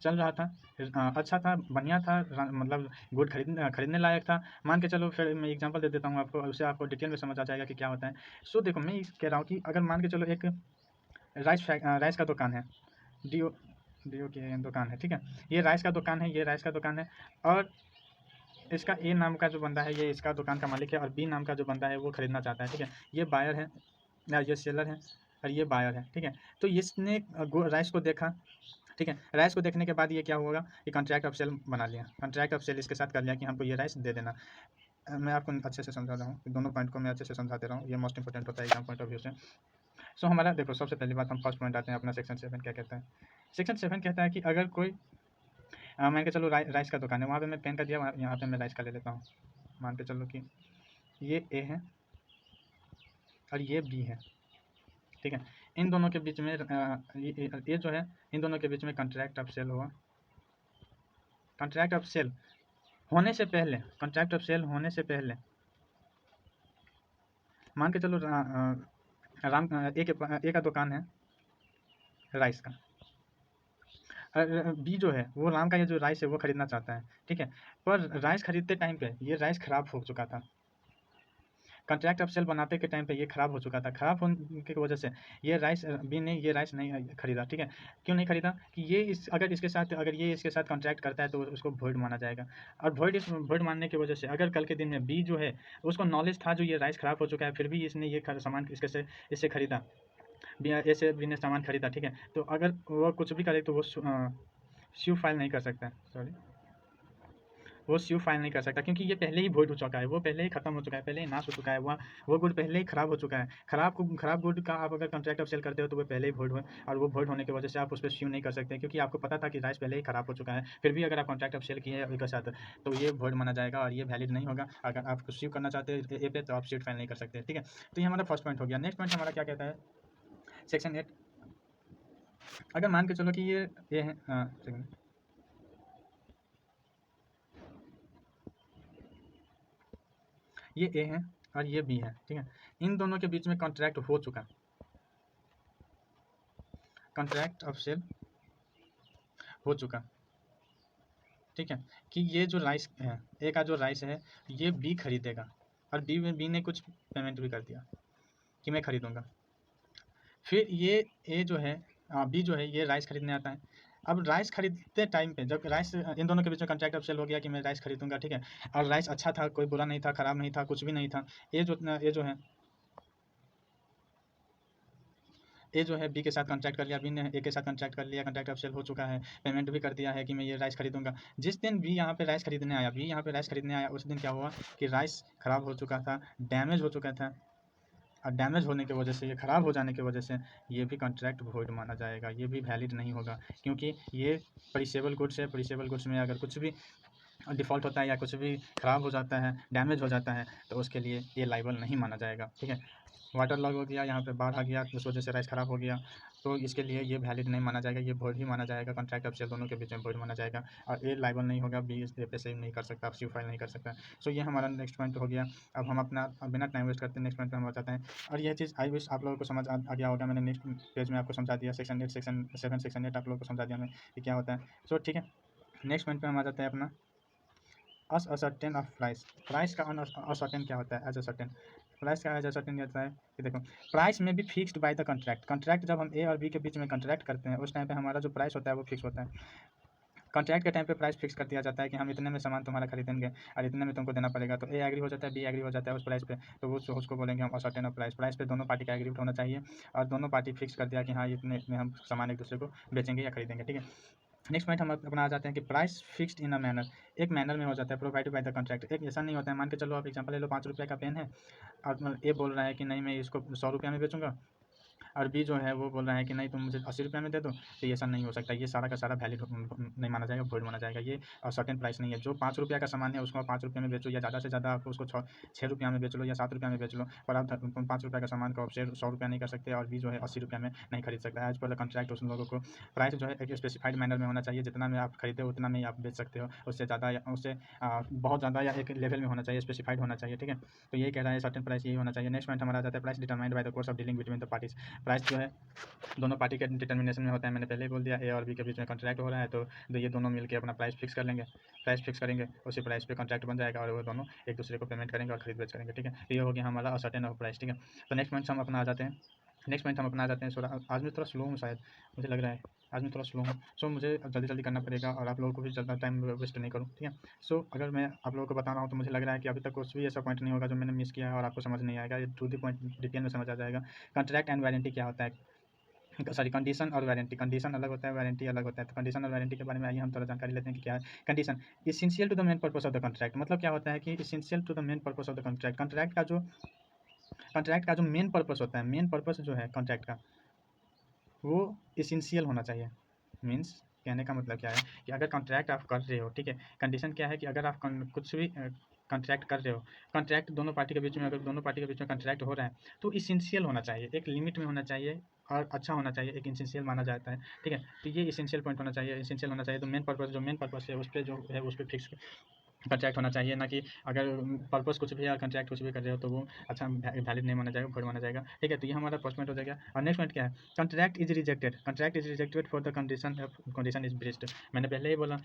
चल रहा था, अच्छा था, बढ़िया था, मतलब गुड खरीदने लायक था। मान के चलो फिर मैं एग्जांपल दे देता हूँ आपको, उससे आपको डिटेल में समझ आ जाएगा कि क्या होता है। सो देखो मैं कह रहा हूँ कि अगर मान के चलो एक राइस का दुकान है, डीओ डीओ की दुकान है, ठीक है, ये राइस का दुकान है, ये राइस का दुकान है, और इसका ए नाम का जो बंदा है ये इसका दुकान का मालिक है, और बी नाम का जो बंदा है वो खरीदना चाहता है, ठीक है। ये बायर है या ये सेलर है और ये बायर है, ठीक है। तो इसने राइस को देखा, ठीक है, राइस को देखने के बाद ये क्या होगा कि कॉन्ट्रैक्ट ऑफ सेल बना लिया, कॉन्ट्रैक्ट ऑफ सेल इसके साथ कर लिया कि हमको ये राइस दे देना। मैं आपको अच्छे से समझा रहा हूँ, दोनों पॉइंट को मैं अच्छे से समझा दे रहा हूँ, ये मोस्ट इंपॉर्टेंट होता है एग्जाम पॉइंट ऑफ व्यू से। सो हमारा देखो सबसे पहली बात हम फर्स्ट पॉइंट आते हैं अपना सेक्शन 7 क्या कहता है। सेक्शन 7 कहता है कि अगर कोई मान के चलो राइस का दुकान है, वहाँ पे मैं पेन का दिया, यहाँ पे मैं राइस का ले लेता हूँ। मान के चलो कि ये ए है और ये बी है, ठीक है। इन दोनों के बीच में ये जो है इन दोनों के बीच में कॉन्ट्रैक्ट ऑफ सेल हुआ, कॉन्ट्रैक्ट ऑफ सेल होने से पहले, कॉन्ट्रैक्ट ऑफ सेल होने से पहले मान के चलो राम ए का दुकान है राइस का, बी जो है वो राम का ये जो राइस है वो खरीदना चाहता है, ठीक है। पर राइस खरीदते टाइम पे ये राइस खराब हो चुका था, कॉन्ट्रैक्ट ऑफ सेल बनाते के टाइम पे ये खराब हो चुका था, खराब होने की वजह से ये राइस बी ने ये राइस नहीं खरीदा, ठीक है। क्यों नहीं खरीदा कि ये अगर ये इसके साथ कॉन्ट्रैक्ट करता है तो उसको वॉइड माना जाएगा, और वॉइड मानने की वजह से अगर कल के दिन में बी जो है उसको नॉलेज था जो ये राइस खराब हो चुका है, फिर भी इसने ये सामान इससे खरीदा, ऐसे बी ने सामान खरीदा, ठीक है। तो अगर वो कुछ भी करे तो वो स्यू फाइल नहीं कर सकता, सॉरी वो स्यू फाइल नहीं कर सकता, क्योंकि ये पहले ही वॉइड हो चुका है, वो पहले ही खत्म हो चुका है, पहले ही नाश हो चुका है, वो गुड पहले ही खराब हो चुका है। खराब गुड का आप अगर कॉन्ट्रैक्ट ऑफ सेल करते हो तो वो पहले ही वॉइड हो, और वो वॉइड होने की वजह से आप उस पर स्यू नहीं कर सकते, क्योंकि आपको पता था कि राइस पहले ही खराब हो चुका है, फिर भी अगर आप कॉन्ट्रैक्ट ऑफ सेल किए एक साथ तो ये वॉइड माना जाएगा और ये वैलिड नहीं होगा। अगर आप स्यू करना चाहते हैं ए पे तो आप स्यू फाइल नहीं कर सकते, ठीक है। तो ये हमारा फर्स्ट पॉइंट हो गया। नेक्स्ट पॉइंट हमारा क्या कहता है, सेक्शन 8, अगर मान के चलो कि ये है ये ए है और ये बी है, ठीक है। इन दोनों के बीच में कॉन्ट्रैक्ट हो चुका, कॉन्ट्रैक्ट ऑफ सेल हो चुका, ठीक है, कि ये जो राइस है ए का जो राइस है ये बी खरीदेगा, और बी ने कुछ पेमेंट भी कर दिया कि मैं खरीदूंगा। फिर ये ए जो है बी जो है ये राइस खरीदने आता है। अब राइस खरीदते टाइम पे जब राइस इन दोनों के बीच में कॉन्ट्रैक्ट ऑफ सेल हो गया कि मैं राइस खरीदूंगा, ठीक है, और राइस अच्छा था, कोई बुरा नहीं था, खराब नहीं था, कुछ भी नहीं था। ए जो है बी के साथ कॉन्ट्रैक्ट कर लिया, बी ने ए के साथ कॉन्ट्रैक्ट कर लिया, कॉन्ट्रैक्ट ऑफ सेल हो चुका है, पेमेंट भी कर दिया है कि मैं ये राइस खरीदूंगा। जिस दिन बी यहाँ पे राइस खरीदने आया, उस दिन क्या हुआ कि राइस खराब हो चुका था, डैमेज हो चुका था, और डैमेज होने की वजह से, ये ख़राब हो जाने की वजह से ये भी कॉन्ट्रैक्ट वॉइड माना जाएगा, ये भी वैलिड नहीं होगा, क्योंकि ये पेरिशेबल गुड्स है। पेरिशेबल गुड्स में अगर कुछ भी डिफ़ॉल्ट होता है या कुछ भी ख़राब हो जाता है, डैमेज हो जाता है, तो उसके लिए ये लायबल नहीं माना जाएगा, ठीक है। वाटर लॉग हो गया, यहाँ पे बाढ़ आ गया, उस वजह से राइस ख़राब हो गया, तो इसके लिए ये वैलिड नहीं माना जाएगा, ये वॉइड ही माना जाएगा, कॉन्ट्रैक्ट ऑफ सेल दोनों के बीच में वॉइड माना जाएगा, और ए लायबल नहीं होगा, बी इस पे सेव नहीं कर सकता, आप फाइल नहीं कर सकता। सो ये हमारा नेक्स्ट पॉइंट हो गया। अब हम अपना बिना टाइम वेस्ट करते नेक्स्ट पॉइंट पर हम बताते हैं, और यह चीज़ आई विश आप लोगों को समझ आ गया होगा। मैंने नेक्स्ट पेज में आपको समझा दिया, सेक्शन 8 सेक्शन 7 सेक्शन 8 आप लोगों को समझा दिया मैं कि क्या होता है। सो ठीक है, नेक्स्ट पॉइंट पर हम आ जाते हैं अपना असर्टेन ऑफ प्राइस। प्राइस का असर्टेन क्या होता है, एज असर्टेन प्राइस का एज असर्टेन होता है कि देखो, प्राइस में भी फिक्स्ड बाय द कॉन्ट्रैक्ट जब हम ए और बी के बीच में कॉन्ट्रैक्ट करते हैं उस टाइम पे हमारा जो प्राइस होता है वो फिक्स होता है। कॉन्ट्रैक्ट के टाइम पे प्राइस फिक्स कर दिया जाता है कि हम इतने में सामान तुम्हारा खरीदेंगे और इतने में तुमको देना पड़ेगा, तो ए एग्री हो जाता है, बी एग्री हो जाता है उस प्राइस पे, तो वो उसको बोलेंगे हम असर्टेन ऑफ प्राइस। प्राइस पे दोनों पार्टी का एग्रीमेंट होना चाहिए और दोनों पार्टी फिक्स कर दिया कि हाँ इतने में हम सामान एक दूसरे को बेचेंगे या खरीदेंगे, ठीक है। नेक्स्ट पॉइंट हम अपना आ जाते हैं कि price fixed in a manner, एक मैनर में हो जाता है प्रोवाइडेड बाय द कॉन्ट्रैक्ट। एक ऐसा नहीं होता है, मान के चलो आप एग्जांपल ले लो, 5 रुपये का पेन है और ए बोल रहा है कि नहीं मैं इसको 100 रुपये में बेचूंगा, और बी जो है वो बोल रहा है कि नहीं तुम मुझे 80 रुपये में दे दो, तो ये ऐसा नहीं हो सकता, ये सारा का सारा वैलिड नहीं माना जाएगा, वॉइड माना जाएगा। ये सर्टेन प्राइस नहीं है, जो 5 रुपये का सामान है उसको आप 5 रुपये में बेचो, या ज़्यादा से ज़्यादा आप उसको 6 रुपये में बेच लो या 7 रुपये में बेच लो, पर आप 5 रुपये का सामान को आप 100 रुपये नहीं कर सकते, और बी जो है 80 रुपये में नहीं खरीद सकता है। एज पर कॉन्ट्रैक्ट उन लोगों को प्राइस जो है एक स्पेसिफाइड मैनर में होना चाहिए, जितना में आप खरीदे उतना में ही आप बेच सकते हो, उससे ज़्यादा या उससे बहुत ज़्यादा या एक लेवल में होना चाहिए, स्पेसिफाइड होना चाहिए, ठीक है। तो ये कह रहा है सर्टेन प्राइस यही होना चाहिए। नेक्स्ट पॉइंट हमारा आ जाता है price determined by the course of dealing between the parties. Price जो है दोनों पार्टी के डिटर्मिनेशन में होता है, मैंने पहले ही बोल दिया, ए और बी के बीच में कॉन्ट्रैक्ट हो रहा है तो ये दोनों मिलकर अपना प्राइस फिक्स कर लेंगे, प्राइस फिक्स करेंगे, उसी प्राइस पे कॉन्ट्रैक्ट बन जाएगा और वो दोनों एक दूसरे को पेमेंट करेंगे और खरीद बेच करेंगे, ठीक है। तो ये हो गया हमारा असर्टेन ऑफ प्राइस, ठीक है। तो नेक्स्ट पॉइंट हम अपना आ जाते हैं, आज मैं थोड़ा स्लो हूँ शायद, मुझे लग रहा है आज मैं थोड़ा स्लो हूँ, सो मुझे जल्दी जल्दी करना पड़ेगा और आप लोगों को भी ज़्यादा टाइम वेस्ट नहीं करूँ, ठीक है। सो अगर मैं आप लोगों को बता रहा हूँ तो मुझे लग रहा है कि अभी तक कुछ भी ऐसा पॉइंट नहीं होगा जो मैंने मिस किया है और आपको समझ नहीं आएगा, ये टू द पॉइंट डिटेल में समझ आ जाएगा। कॉन्ट्रैक्ट एंड वारंटी क्या होता है, सॉरी कंडीशन और वारंटी, कंडीशन अलग होता है, वारंटी अलग होता है। तो कंडीशन और वारंटी के बारे में आइए हम थोड़ा जानकारी लेते हैं कि क्या है condition. Essential to the main purpose of the contract, मतलब क्या होता है कि essential to the main purpose of the contract, contract का जो मेन पर्पस होता है, मेन पर्पस जो है कॉन्ट्रैक्ट का वो इसेंशियल होना चाहिए। मीन्स कहने का मतलब क्या है कि अगर कॉन्ट्रैक्ट आप कर रहे हो, ठीक है, कंडीशन क्या है कि अगर आप कुछ भी कॉन्ट्रैक्ट कर रहे हो, कॉन्ट्रैक्ट दोनों पार्टी के बीच में, अगर दोनों पार्टी के बीच में कॉन्ट्रैक्ट हो रहा है तो इसेंशियल होना चाहिए, एक लिमिट में होना चाहिए और अच्छा होना चाहिए, एक इसेंशियल माना जाता है, ठीक है। तो ये इसेंशियल पॉइंट होना चाहिए, इसेंशियल होना चाहिए। तो मेन पर्पस, जो मेन पर्पस है उस पर जो है उस पर फिक्स कॉन्ट्रैक्ट होना चाहिए, ना कि अगर पर्पस कुछ भी है, कॉन्ट्रैक्ट कुछ भी कर रहे हो तो वो अच्छा वैलिड नहीं माना जाएगा, void माना जाएगा। ठीक है, तो ये हमारा फर्स्ट पॉइंट हो जाएगा। और नेक्स्ट पॉइंट क्या है, contract is rejected for the condition is breached. मैंने पहले ही बोला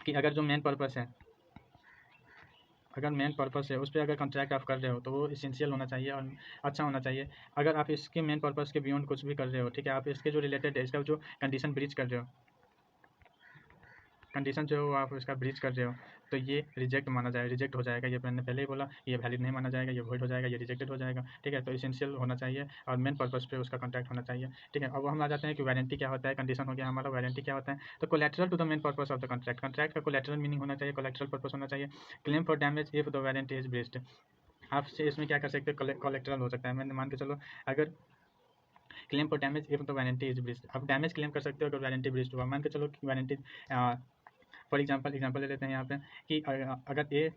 कि अगर जो मेन पर्पस है, अगर मेन पर्पस है उस पर अगर कॉन्ट्रैक्ट आप कर रहे हो तो वो इसेंशियल होना चाहिए और अच्छा होना चाहिए। अगर आप इसके मेन पर्पस के बियॉन्ड कुछ भी कर रहे हो, ठीक है, आप इसके जो रिलेटेड है, इसका जो कंडीशन ब्रीच कर रहे हो, कंडीशन जो आप इसका ब्रीच कर रहे हो, तो ये रिजेक्ट माना जाएगा, रिजेक्ट हो जाएगा। ये मैंने पहले ही बोला, ये वैलिड नहीं माना जाएगा, ये void हो जाएगा, ये रिजेक्टेड हो जाएगा। ठीक है, तो इसेंशियल होना चाहिए और मेन पर्पस पे उसका कॉन्ट्रैक्ट होना चाहिए। ठीक है, अब हम आ जाते हैं कि वारंटी क्या होता है। कंडीशन हो गया हमारा, वारंटी क्या होता है। तो collateral to the main purpose of the contract, contract का कोलैटरल मीनिंग होना चाहिए, कोलैटरल पर्पस होना चाहिए। Claim for damage if the warranty is breached, आपसे इसमें क्या कर सकते हैं, कोलेक्ट्रल हो सकता है। मैंने मान के चलो, अगर claim for damage if the warranty is breached, आप डैमेज क्लेम कर सकते हो अगर वारंटी ब्रीच्ड हुआ। मान के चलो कि वारंटी, फॉर एग्जांपल ले लेते हैं यहाँ पे कि अगर ए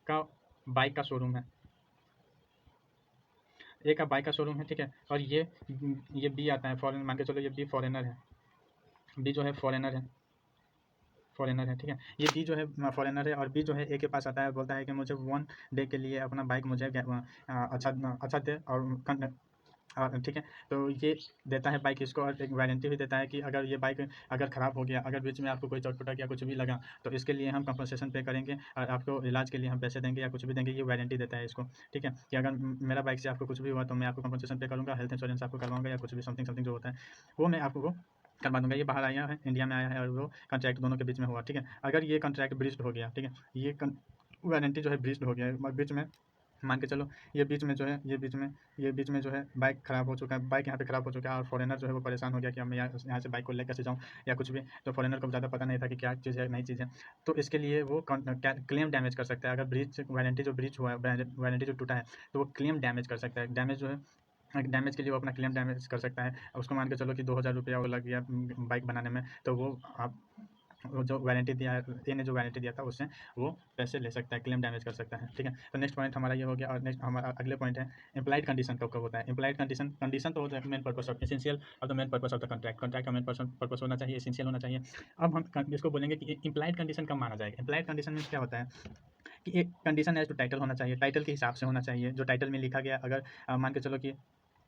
का बाइक का शोरूम है, ए का बाइक का शोरूम है, ठीक है, और ये बी आता है फॉरेन, मान के चलो ये बी फॉरेनर है, बी जो है फॉरेनर है, फॉरेनर है, ठीक है, ये बी जो है फॉरेनर है और बी जो है ए के पास आता है, बोलता है कि मुझे 1 डे के लिए अपना बाइक मुझे अच्छा दे और ठीक है, तो ये देता है बाइक इसको और एक वारंटी भी देता है कि अगर ये बाइक अगर ख़राब हो गया, अगर बीच में आपको कोई चोट-पटक या कुछ भी लगा तो इसके लिए हम कंपनसेशन पे करेंगे और आपको इलाज के लिए हम पैसे देंगे या कुछ भी देंगे, ये वारंटी देता है इसको। ठीक है, कि अगर मेरा बाइक से आपको कुछ भी हुआ तो मैं आपको कंपनसेशन पे करूँगा, हेल्थ इंश्योरेंस आपको करवाऊँगा या कुछ भी समथिंग जो होता है वो मैं आपको वो करवा दूँगा। ये बाहर आया है, इंडिया में आया है और वो कॉन्ट्रैक्ट दोनों के बीच में हुआ। ठीक है, अगर ये कॉन्ट्रैक्ट ब्रीच्ड हो गया, ठीक है, ये वारंटी जो है ब्रीच्ड हो गया है बीच में, मान के चलो ये बीच में जो है, ये बीच में जो है बाइक ख़राब हो चुका है, बाइक यहाँ पे ख़राब हो चुका है और फॉरेनर जो है वो परेशान हो गया कि अब मैं यहाँ से बाइक को लेकर कैसे जाऊँ या कुछ भी। तो फॉरेनर को ज़्यादा पता नहीं था कि क्या चीज़ है, नई चीज़ है, तो इसके लिए वो क्लेम डैमेज कर सकता है। अगर ब्रीच वारंटी जो ब्रीच हुआ है, वारंटी जो टूटा है, तो वो क्लेम डैमेज कर सकता है। डैमेज जो है, डैमेज के लिए वो अपना क्लेम डैमेज कर सकता है। उसको मान के चलो कि 2000 रुपया वो लग गया बाइक बनाने में, तो वो आप वो जो वारंटी दिया है, ए ने जो वारंटी दिया था उससे वो पैसे ले सकता है, क्लेम डैमेज कर सकता है। ठीक है, तो नेक्स्ट पॉइंट हमारा ये हो गया और नेक्स्ट हमारा अगले पॉइंट है इम्प्लाइड कंडीशन कब कब होता है। इम्प्लाइड कंडीशन, कंडीशन तो होता है main purpose of essential of the main purpose of the contract, contract का मेन पर्पस होना चाहिए, एसेंशियल होना चाहिए। अब हम इसको बोलेंगे कि इम्प्लाइड कंडीशन कब माना जाएगा। इम्प्लाइड कंडीशन में क्या होता है कि एक कंडीशन एज टू टाइटल होना चाहिए, टाइटल के हिसाब से होना चाहिए, जो टाइटल में लिखा गया। अगर मान के चलो कि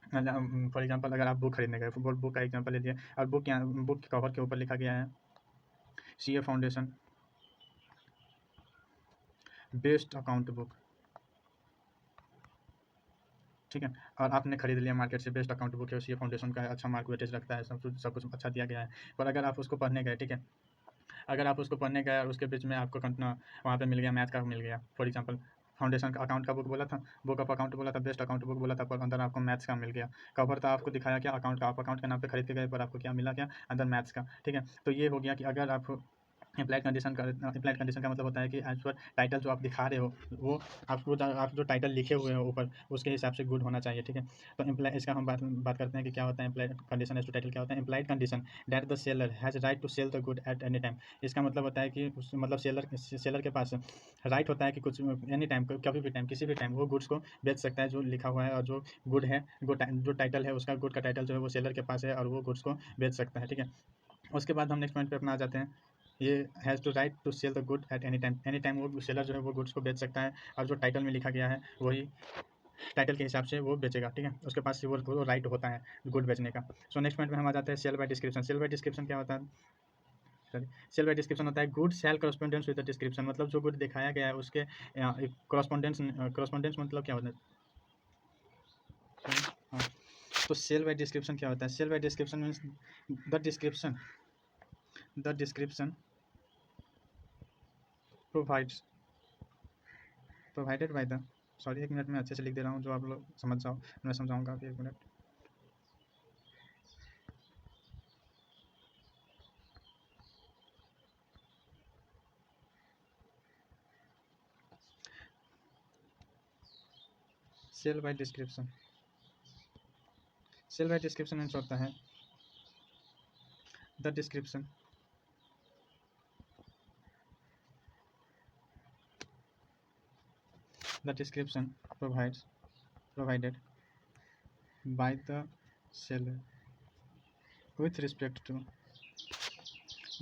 फॉर एग्जांपल अगर आप बुक खरीदने गए, बुक का एग्जांपल ले लिया और बुक के कवर के ऊपर लिखा गया है CA foundation best account book, ठीक है, और आपने खरीद लिया मार्केट से, बेस्ट अकाउंट बुक है, सीए फाउंडेशन का अच्छा मार्क वेटेज रखता है, सब कुछ अच्छा दिया गया है। पर अगर आप उसको पढ़ने गए, ठीक है, अगर आप उसको पढ़ने गए और उसके बीच में आपको कंटना वहाँ पे मिल गया, मैथ का मिल गया, फॉर एग्जांपल फाउंडेशन का अकाउंट का बुक बोला था, बुक ऑफ अकाउंट बोला था, बेस्ट अकाउंट बुक बोला था, पर अंदर आपको मैथ्स का मिल गया। कवर था आपको दिखाया क्या अकाउंट का, आप अकाउंट के नाम पे खरीद के गए पर आपको क्या मिला, क्या अंदर मैथ्स का। ठीक है, तो ये हो गया कि अगर आप इम्प्लाइड कंडीशन का मतलब होता है कि एज पर टाइटल जो आप दिखा रहे हो वो आप जो टाइटल लिखे हुए हो ऊपर उसके हिसाब से गुड होना चाहिए। ठीक है, तो इम्प्लाई इसका हम बात करते हैं कि क्या होता है implied condition as to title क्या होता है। Implied condition that the seller has right to sell the good at any time. इसका मतलब होता है कि मतलब सेलर के पास राइट होता है कि कुछ एनी टाइम, कभी भी टाइम, किसी भी टाइम वो गुड्स को बेच सकता है जो लिखा हुआ है, और जो गुड है, जो टाइटल है उसका, गुड का टाइटल जो है वो सेलर के पास है और वो गुड्स को बेच सकता है। ठीक है, उसके बाद हम नेक्स्ट पॉइंट पे अपना आ जाते हैं, ये has to right to sell the good at any time वो सेलर जो है वो गुड्स को बेच सकता है और जो टाइटल में लिखा गया है वही टाइटल के हिसाब से वो बेचेगा। ठीक है, उसके पास वो राइट होता है गुड बेचने का। सो नेक्स्ट पॉइंट में हम आ जाते हैं sale by description. Sale by description क्या होता है, सॉरी, सेल बाय डिस्क्रिप्शन होता है good sale correspondence with the description, मतलब जो गुड दिखाया गया है उसके करस्पॉन्डेंस मतलब क्या होता है। हाँ, तो सेल बाय डिस्क्रिप्शन क्या होता है, sale by description means the description provides provided by the, sorry एक मिनट में अच्छे से लिख दे रहा हूँ जो आप लोग समझ जाओ, मैं समझाऊंगा अभी, एक मिनट। Sale by description, sale by description means होता है the description provided by the seller with respect to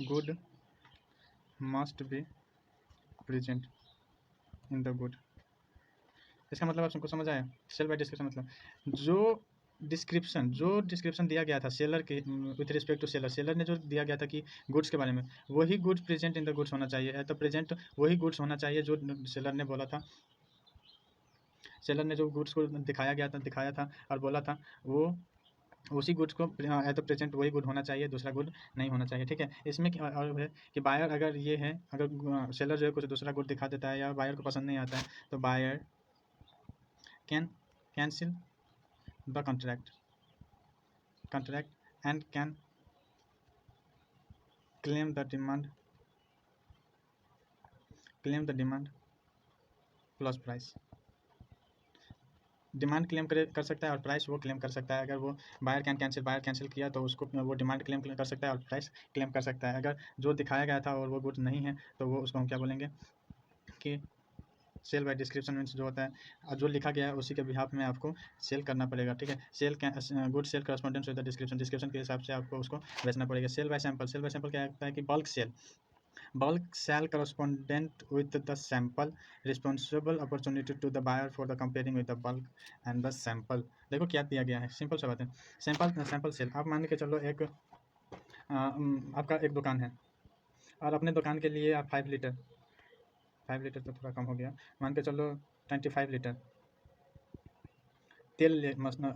good must be present in the good. इसका मतलब आप सबको समझ आया? सेल बाय डिस्क्रिप्शन मतलब जो डिस्क्रिप्शन दिया गया था सेलर के with respect to seller, seller ने जो दिया गया था कि गुड्स के बारे में, वही goods present in the goods होना चाहिए। तो प्रेजेंट वही गुड्स होना चाहिए जो सेलर ने बोला था, सेलर ने जो गुड्स को दिखाया था और बोला था, वो उसी गुड्स को एज द प्रेजेंट वही गुड होना चाहिए, दूसरा गुड नहीं होना चाहिए। ठीक है, इसमें और है कि बायर अगर ये है, अगर सेलर जो है कुछ दूसरा गुड दिखा देता है या बायर को पसंद नहीं आता है, तो buyer can cancel the contract and can claim the demand plus price। Demand claim कर सकता है और प्राइस वो क्लेम कर सकता है। अगर वो बायर कैंसिल किया तो उसको वो डिमांड क्लेम कर सकता है और प्राइस क्लेम कर सकता है। अगर जो दिखाया गया था और वो गुड नहीं है तो वो उसको हम क्या बोलेंगे कि सेल बाय डिस्क्रिप्शन मीन्स जो होता है और जो लिखा गया है उसी के बिहाफ में आपको सेल करना पड़ेगा। ठीक है, good sale correspondence with the description के हिसाब से आपको उसको बेचना पड़ेगा। सेल बाय सैंपल क्या होता है कि bulk sale correspondent with the sample, responsible opportunity to the buyer for the comparing with the bulk and the sample। देखो क्या दिया गया है, सिंपल सा बात है। सैंपल सेल, आप मान के चलो एक आपका एक दुकान है और अपने दुकान के लिए आप 5 लीटर तो थोड़ा कम हो गया, मान के चलो 25 लीटर तेल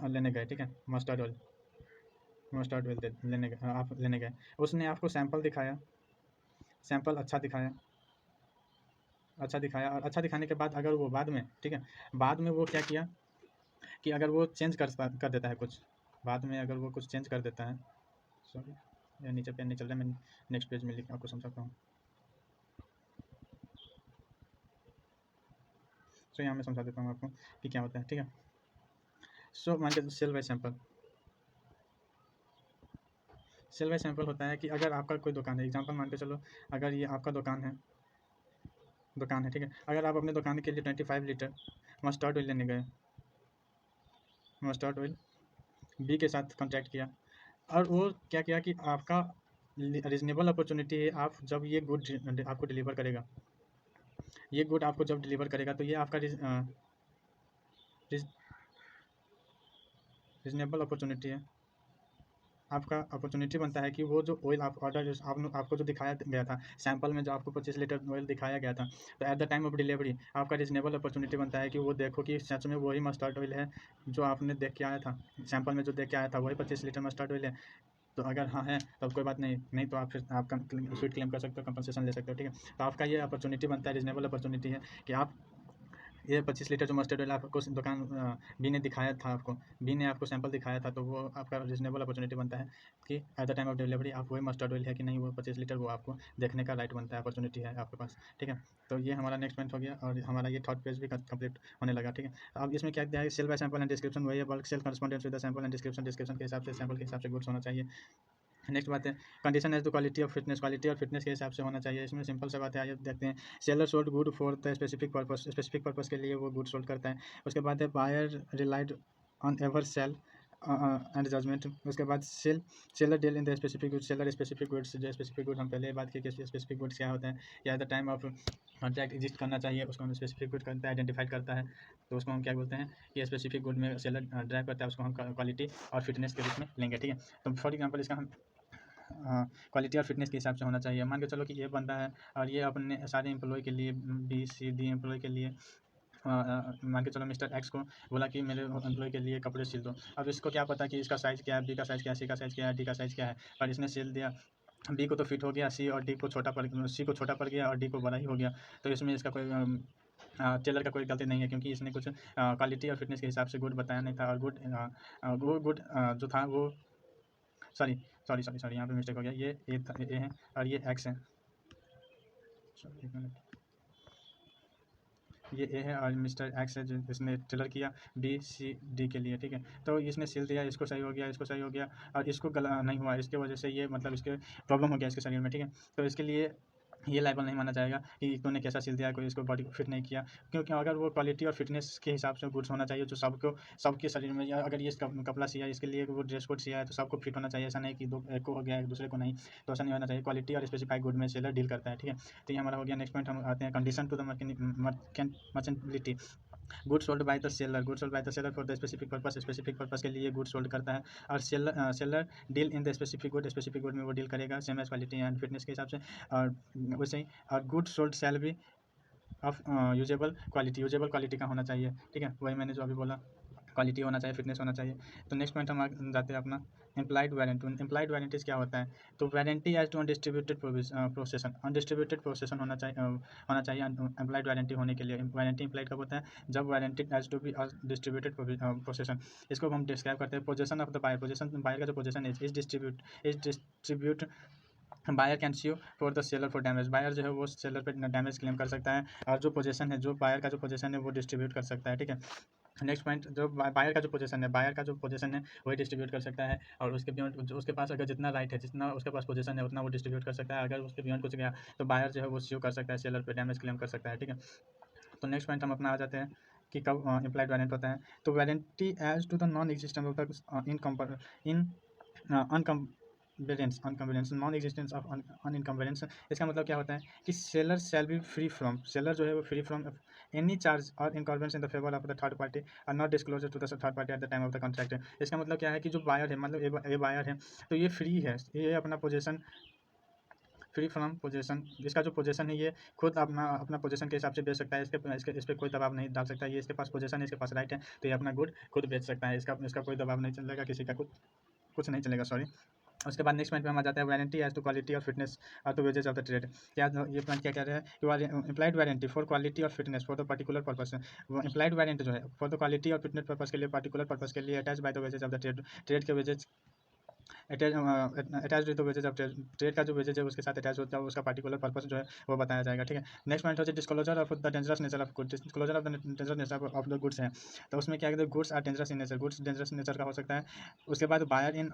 लेने गए। ठीक है, मस्टर्ड ऑयल लेने गए। उसने आपको सैंपल अच्छा दिखाया और अच्छा दिखाने के बाद अगर वो बाद में, ठीक है, बाद में वो क्या किया कि अगर वो चेंज कर देता है कुछ, बाद में अगर वो कुछ चेंज कर देता है, सॉरी या नीचे पेन नहीं चल रहा है, मैं नेक्स्ट पेज में लिख आपको समझाता हूँ। सो यहाँ मैं समझा देता हूँ आपको कि क्या होता है। ठीक है, सो मान के सेल बाय सैंपल होता है कि अगर आपका कोई दुकान है, एग्जांपल मान के चलो अगर ये आपका दुकान है, ठीक है, अगर आप अपने दुकान के लिए 25 लीटर मस्टर्ड ऑयल लेने गए, मस्टर्ड ऑयल बी के साथ कॉन्टैक्ट किया और वो क्या किया कि आपका रीजनेबल अपॉर्चुनिटी है, आप जब ये गुड आपको डिलीवर करेगा, ये गुड आपको जब डिलीवर करेगा तो ये आपका रीजनेबल अपॉर्चुनिटी है, आपका अपॉर्चुनिटी बनता है कि वो जो ऑयल आप ऑर्डर आपको जो दिखाया गया था सैंपल में, जो आपको 25 लीटर ऑयल दिखाया गया था, तो eight the time of delivery आपका रीजनेबल अपॉर्चुनिटी बनता है कि वो देखो कि सच में वही मस्टर्ड ऑयल है जो आपने देख के आया था, सैंपल में जो देख के आया था वही 25 लीटर मस्टर्ड ऑयल है। तो अगर हाँ है तो कोई बात नहीं तो आप फिर आप स्वीट क्लेम कर सकते हो, कंपनसेशन ले सकते हो। ठीक है, तो आपका ये अपॉर्चुनिटी बनता है, रीजनेबल अपॉर्चुनिटी है कि आप ये 25 लीटर जो मस्टर्ड ऑयल आपको दुकान बी ने दिखाया था, बी ने आपको सैंपल दिखाया था, तो वो आपका रीजनेबल अपॉर्चुनिटी बनता है कि eight the time of delivery आप वही मस्टर्ड ऑयल है कि नहीं वो 25 लीटर, वो आपको देखने का राइट बनता है, अपॉर्चुनिटी है आपके पास। ठीक है, तो ये हमारा नेक्स्ट पॉइंट हो गया और हमारा ये थर्ड पेज भी कंप्लीट होने लगा। ठीक है, अब इसमें क्या दिया है, sale by sample and description वही है, bulk sale correspondence with the sample and description के हिसाब से, सैंपल के हिसाब से गुड्स होना चाहिए। नेक्स्ट बात है कंडीशन एज द क्वालिटी और फिटनेस के हिसाब से होना चाहिए। इसमें सिंपल सा बात है, आइए देखते हैं। Seller sold good for the specific purpose के लिए वो गुड सोल्ड करता है। उसके बाद है buyer relied on ever sale and judgment. उसके बाद seller deal in the specific goods, seller specific goods, जो स्पेसिफिक गुड हम पहले बात की कि स्पेसिफिक गुड्स क्या होते हैं, या eight the time of contract exist करना चाहिए, उसको हम स्पेसिफिक गुड करता है, आइडेंटिफाइड करता है, तो उसको हम क्या बोलते हैं कि स्पेसिफिक गुड में सेलर ड्राइव करता है, उसको हम क्वालिटी और फिटनेस के रूप में लेंगे। ठीक है, तो फॉर एग्जाम्पल इसका हम क्वालिटी और फिटनेस के हिसाब से होना चाहिए। मान के चलो कि ये बंदा है और ये अपने सारे एम्प्लॉय के लिए बी सी डी एम्प्लॉय के लिए मान के चलो मिस्टर एक्स को बोला कि मेरे एम्प्लॉय के लिए कपड़े सिल दो। अब इसको क्या पता कि इसका साइज़ क्या है, बी का साइज़ क्या है, सी का साइज़ क्या है, डी का साइज़ क्या है, और इसने सिल दिया, बी को तो फिट हो गया, सी को छोटा पड़ गया और डी को बड़ा ही हो गया। तो इसमें इसका कोई टेलर का कोई गलती नहीं है, क्योंकि इसने कुछ क्वालिटी और फिटनेस के हिसाब से गुड बताया नहीं था, और गुड जो था वो सॉरी यहाँ पे मिस्टेक हो गया, ये ए है और ये एक्स है, सॉरी एक मिनट, ये ए है और मिस्टर एक्स है, जिसने टेलर किया बी सी डी के लिए। ठीक है, तो इसने सिल दिया, इसको सही हो गया और इसको गला नहीं हुआ, इसके वजह से ये मतलब इसके प्रॉब्लम हो गया इसके शरीर में। ठीक है, तो इसके लिए ये लायबल नहीं माना जाएगा कि तूने कैसा सिल दिया, कोई इसको बॉडी को फिट नहीं किया, क्योंकि अगर वो क्वालिटी और फिटनेस के हिसाब से गुड्स होना चाहिए जो सबको, सबके शरीर में, या अगर ये कपड़ा सिया है इसके लिए वो ड्रेस कोड सिया है तो सबको फिट होना चाहिए, ऐसा नहीं कि दो एक को हो गया एक दूसरे को नहीं, तो ऐसा नहीं होना चाहिए। क्वालिटी और स्पेसिफाइड गुड में सेलर डील करता है, ठीक है। तो ये हमारा हो गया। नेक्स्ट पॉइंट हम आते हैं condition to the merchantability. Good sold by the seller, good sold by the seller for the specific purpose के लिए गुड सोल्ड करता है, और seller deal in the specific good में वो डील करेगा same as quality and fitness के हिसाब से। और वैसे ही और गुड सोल्ड सेल भी ऑफ यूजेबल क्वालिटी का होना चाहिए, ठीक है। वही मैंने जो अभी बोला, क्वालिटी होना चाहिए, फिटनेस होना चाहिए। तो नेक्स्ट पॉइंट हम जाते हैं अपना इम्प्लाइड वारंटी। इम्प्लाइड वारंटीज क्या होता है? तो warranty as to undistributed procession, undistributed procession होना चाहिए एम्प्लाइड वारंटी होने के लिए। वारंटी इम्प्लाइड कब होता है? जब warranty as to be distributed procession. इसको हम डिस्क्राइब करते हैं position of the buyer. Position buyer का जो पोजीशन है is distribute buyer can sue for the seller for damage. Buyer जो है वो सेलर पे डैमेज क्लेम कर सकता है, और जो पोजीशन है, जो बायर का जो पोजीशन है वो डिस्ट्रीब्यूट कर सकता है, ठीक है। नेक्स्ट पॉइंट, जो बायर का जो पोजीशन है, बायर का जो पोजीशन है वही डिस्ट्रीब्यूट कर सकता है, और उसके बियॉन्ड जो उसके पास अगर जितना राइट है, जितना उसके पास पोजीशन है उतना वो डिस्ट्रीब्यूट कर सकता है। अगर उसके बियॉन्ड कुछ गया तो बायर जो है वो स्यू कर सकता है, सेलर पे डैमेज क्लेम कर सकता है, ठीक है। तो नेक्स्ट पॉइंट हम अपना आ जाते हैं कि कब इम्प्लाइड वारंट होता है। तो warranty as to the non existence of the encumbrance, non existence of unencumbrance. इसका मतलब क्या होता है कि seller shall be free from, seller जो है वो फ्री फ्रॉम एनी चार्ज और encumbrance in the favour of the third party और not disclosure to the third party at the time of the contract. इसका मतलब क्या है कि जो बायर है, मतलब ये बायर है तो ये फ्री है, ये अपना पोजीशन फ्री फ्रॉम पोजीशन, इसका जो पोजीशन है ये खुद अपना अपना पोजीशन के हिसाब से बेच सकता है, इस पर कोई दबाव नहीं डाल सकता, ये इसके पास पोजीशन है, इसके पास राइट है, तो ये अपना गुड खुद बेच सकता है, इसका कोई दबाव नहीं चलेगा, किसी का कुछ नहीं चलेगा, सॉरी। उसके बाद नेक्स्ट पॉइंट पे हम आ जाते हैं वारंटी एज टू क्वालिटी और फिटनेस और to usages of the trade. क्या ये पॉइंट क्या कह रहे हैं कि इम्प्लाइड वारंटी फॉर क्वालिटी और fitness for the particular purpose. वो इम्प्लाइड वारंटी जो है फॉर द क्वालिटी और फिटनेस पर्पस के लिए, पर्टिकुलर पर्पस के लिए attach by the usages of the trade, trade के usages attach with the usages of trade का जो वेजेज है उसके साथ अटैच होता है, उसका पर्टिकुलर पर्पस जो है वो बताया जाएगा, ठीक है। नेक्स्ट पॉइंट होता है disclosure of the dangerous nature of goods. Disclosure of the dangerous nature of the goods है, तो उसमें क्या है, goods are dangerous in nature, goods dangerous nature का हो सकता है। उसके बाद buyer is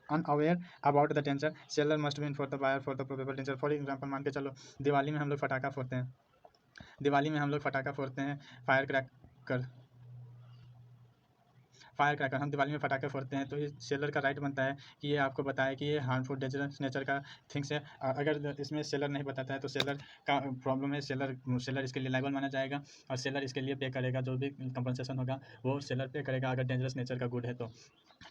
unaware about the danger, seller must be inform the buyer for the probable danger. For example मान के चलो, दिवाली में हम लोग फटाखा फोड़ते हैं, फायर क्रैकर हम दिवाली में फटाखे फोड़ते हैं, तो ये सेलर का राइट बनता है कि ये आपको बताए कि ये हार्मफुल डेंजरस नेचर का थिंग्स है। अगर इसमें सेलर नहीं बताता है तो सेलर का प्रॉब्लम है, सेलर इसके लिए लायबल माना जाएगा, और सेलर इसके लिए पे करेगा, जो भी कंपनसेशन होगा वो सेलर पे करेगा अगर डेंजरस नेचर का गुड है तो,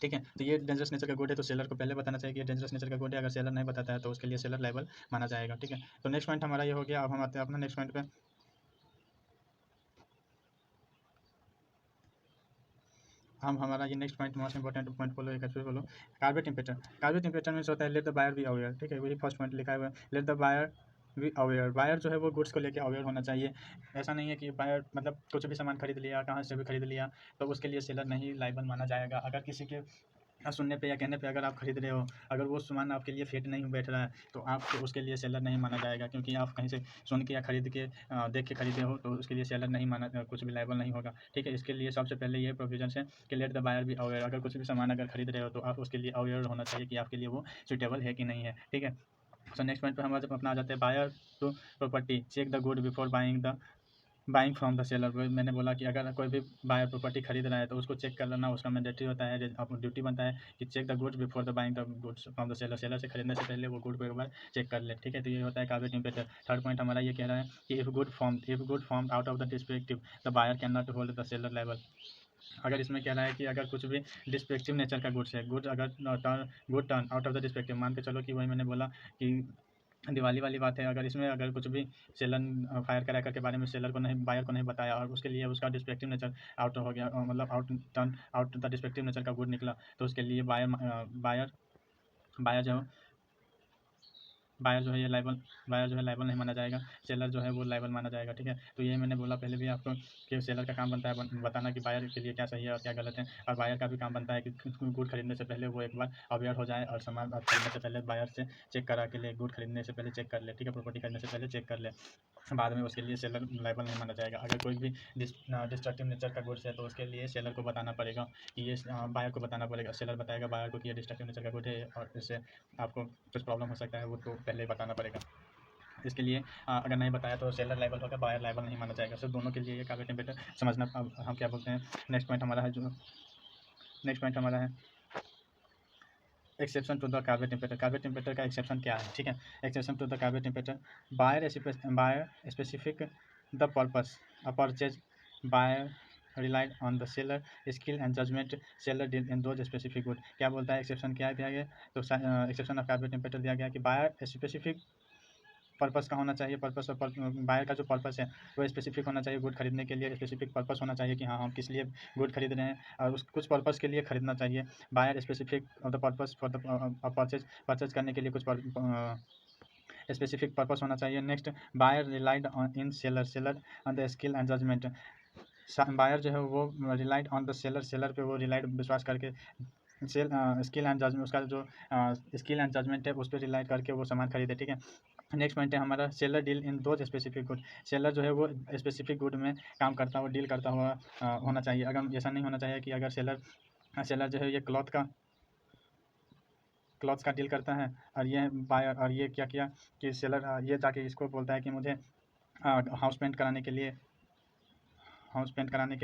ठीक है। तो ये डेंजरस नेचर का गुड है तो सेलर को पहले बताना चाहिए कि ये डेंजरस नेचर का गुड है, अगर सेलर नहीं बताता है तो उसके लिए सेलर लायबल माना जाएगा, ठीक है। तो नेक्स्ट पॉइंट हमारा ये हो गया। अब हम आते हैं अपना नेक्स्ट पॉइंट पे। हम हमारा ये next point most important point बोलो, एक अच्छे बोलो। कार्बेट टेम्परेचर में होता है let the buyer be aware, ठीक है, वही फर्स्ट पॉइंट लिखा हुआ है, let the buyer be aware. Buyer जो है वो गुड्स को लेके अवेयर होना चाहिए। ऐसा नहीं है कि बायर मतलब कुछ भी सामान खरीद लिया, कहाँ से भी खरीद लिया, तो उसके लिए सेलर नहीं लायबल माना जाएगा। अगर किसी के सुनने पे या कहने पे अगर आप खरीद रहे हो, अगर वो सामान आपके लिए फिट नहीं बैठ रहा है तो आपको उसके लिए सेलर नहीं माना जाएगा, क्योंकि आप कहीं से सुन के या खरीद के देख के खरीदे हो तो उसके लिए सेलर नहीं माना, कुछ भी लायबल नहीं होगा, ठीक है। इसके लिए सबसे पहले ये प्रोविजन है कि let the buyer be aware. अगर कुछ भी सामान अगर खरीद रहे हो तो आप उसके लिए अवेयर होना चाहिए कि आपके लिए वो सुटेबल है कि नहीं है, ठीक है। सो नेक्स्ट पॉइंट पर हम जब अपना आ जाते हैं buyer to property, check the good before buying from the seller. मैंने बोला कि अगर कोई भी बायर प्रॉपर्टी खरीद रहा है तो उसको चेक कर लेना उसका मैंडेटरी होता है, ड्यूटी बनता है कि check the goods before the buying the goods from the seller. Seller से खरीदने से पहले वो गुड को एक बार चेक कर ले, ठीक है। तो ये होता है कार्बेट टेम्परेचर। थर्ड पॉइंट हमारा ये कह रहा है कि if good form out of the defective the buyer can not hold the seller लेवल। अगर इसमें कह रहा है कि अगर कुछ भी डिस्पेक्टिव नेचर का गुड्स है, गुड अगर turn out of the defective, मान के चलो कि वही मैंने बोला कि दिवाली वाली बात है, अगर इसमें अगर कुछ भी सेलर फायर क्रैकर के बारे में सेलर को नहीं, बायर को नहीं बताया और उसके लिए उसका डिस्पेक्टिव नेचर आउट हो गया, मतलब आउट द डिस्पेक्टिव नेचर का गुड निकला, तो उसके लिए बायर बायर जो बायर जो है लायबल नहीं माना जाएगा, सेलर जो है वो लायबल माना जाएगा, ठीक है। तो ये मैंने बोला पहले भी आपको कि सेलर का काम बनता है बताना कि बायर के लिए क्या सही है और क्या गलत है, और बायर का भी काम बनता है कि गुड खरीदने से पहले वो एक बार अवेयर हो जाए और सामान खरीदने से पहले बायर से चेक करा के लिए, गुड खरीदने से पहले चेक कर ले, ठीक है, प्रॉपर्टी खरीदने से पहले चेक कर ले, बाद में उसके लिए सेलर लायबल नहीं माना जाएगा। अगर कोई भी डिस्ट्रक्टिव नेचर का गुड्स है तो उसके लिए सेलर को बताना पड़ेगा कि ये बायर को बताना पड़ेगा, सेलर बताएगा बायर को कि ये डिस्ट्रक्टिव नेचर का गुड है और इससे आपको कुछ प्रॉब्लम हो सकता है, वो तो पहले ही बताना पड़ेगा। इसके लिए अगर नहीं बताया तो सेलर लायबल होगा, बायर लायबल नहीं माना जाएगा। सिर्फ दोनों के लिए ये कागज टेम्परेचर समझना। अब हम क्या बोलते हैं, नेक्स्ट पॉइंट हमारा है exception to the caveat emptor. Caveat emptor का एक्सेप्शन क्या है, ठीक है। Exception to the caveat emptor buyer specific the purpose a purchase buyer relied on the seller skill and judgment seller deal in those specific good. क्या बोलता है exception क्या दिया गया, तो एक्सेप्शन ऑफ कार्बेट टेम्परेचर दिया गया कि बायर स्पेसिफिक पर्पस का होना चाहिए। पर्पस और बायर का जो पर्पस है वो स्पेसिफिक होना चाहिए। गुड खरीदने के लिए स्पेसिफिक पर्पस होना चाहिए कि हाँ हम किस लिए गुड खरीद रहे हैं और उस कुछ पर्पस के लिए खरीदना चाहिए। Buyer specific of the purpose for the purchase करने के लिए कुछ स्पेसिफिक पर्पस होना चाहिए। Next, buyer relied in seller on the skill and judgment. Buyer जो है वो रिलाइड ऑन द सेलर पे वो रिलाइड विश्वास करके स्किल एंड जजमेंट, उसका जो स्किल एंड जजमेंट है उस पर रिलाइड करके वो सामान खरीदे, ठीक है। नेक्स्ट पॉइंट है हमारा सेलर डील इन दो स्पेसिफिक गुड। सेलर जो है वो स्पेसिफिक गुड में काम करता हुआ, डील करता हुआ होना चाहिए। अगर ऐसा नहीं होना चाहिए कि अगर सेलर जो है ये क्लॉथ्स का डील करता है और ये बायर और ये क्या किया कि सेलर ये जाके इसको बोलता है कि मुझे हाउस पेंट कराने के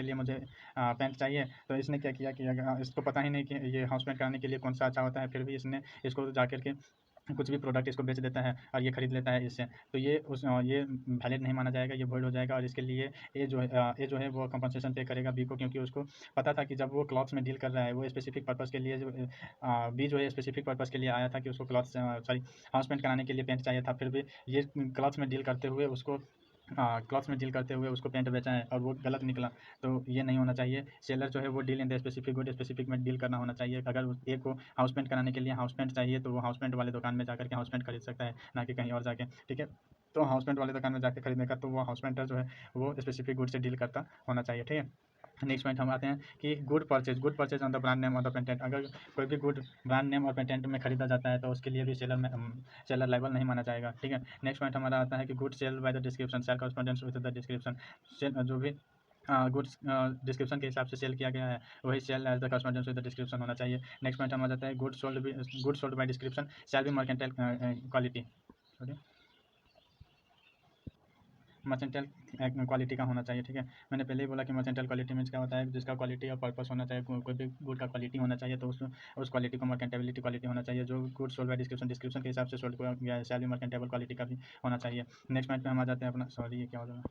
लिए मुझे पेंट चाहिए। तो इसने क्या किया कि अगर इसको पता ही नहीं कि ये हाउस पेंट कराने के लिए कौन सा अच्छा होता है, फिर भी इसने इसको जाकर के कुछ भी प्रोडक्ट इसको बेच देता है और ये खरीद लेता है इससे। तो ये वैलिड नहीं माना जाएगा, ये वॉइड हो जाएगा। और इसके लिए ये जो है वो कंपनसेशन पे करेगा बी को, क्योंकि उसको पता था कि जब वो क्लॉथ्स में डील कर रहा है वो स्पेसिफिक पर्पस के लिए, बी जो है स्पेसिफिक पर्पस के लिए आया था कि उसको हाउस पेंट कराने के लिए पेंट चाहिए था। फिर भी ये क्लॉथ्स में डील करते हुए उसको पेंट बेचा है और वो गलत निकला। तो ये नहीं होना चाहिए। सेलर जो है वो deal in the specific good, specific में डील करना होना चाहिए। अगर एक को हाउस पेंट कराने के लिए हाउस पेंट चाहिए तो वो हाउस पेंट वाले दुकान में जाकर के हाउस पेंट खरीद सकता है, ना कि कहीं और जाके, ठीक है। तो हाउस पेंट वाले दुकान में जाकर खरीदने का तो वो हाउस पेंटर जो है वो स्पेसिफिक गुड से डील करता होना चाहिए, ठीक है। नेक्स्ट पॉइंट हम आते हैं कि good purchase on the brand name of the patent. अगर कोई भी गुड ब्रांड नेम और पेटेंट में खरीदा जाता है तो उसके लिए भी सेलर लायबल नहीं माना जाएगा, ठीक है। नेक्स्ट पॉइंट हमारा आता है कि good sale by the description, sale correspondence with the description. जो भी गुड्स डिस्क्रिप्शन के हिसाब से सेल किया गया है वही sale as the correspondence with the description होना चाहिए। नेक्स्ट पॉइंट हमारा जाता है good sold by description shall be mercantile quality, sorry mercantile quality का होना चाहिए, ठीक है। मैंने पहले ही बोला कि मर्चेंटाइल क्वालिटी मीन्स क्या होता है, जिसका क्वालिटी और पर्पस होना चाहिए। कोई भी गुड का क्वालिटी होना चाहिए तो उस क्वालिटी को मर्केंटेबिलिटी क्वालिटी होना चाहिए। जो गुड सोल्ड बाय डिस्क्रिप्शन के हिसाब से सोल्ड किया गया है, मर्केंटेबल क्वालिटी का भी होना चाहिए। नेक्स्ट पॉइंट पे हम आ जाते हैं अपना, सॉरी ये क्या हो रहा है।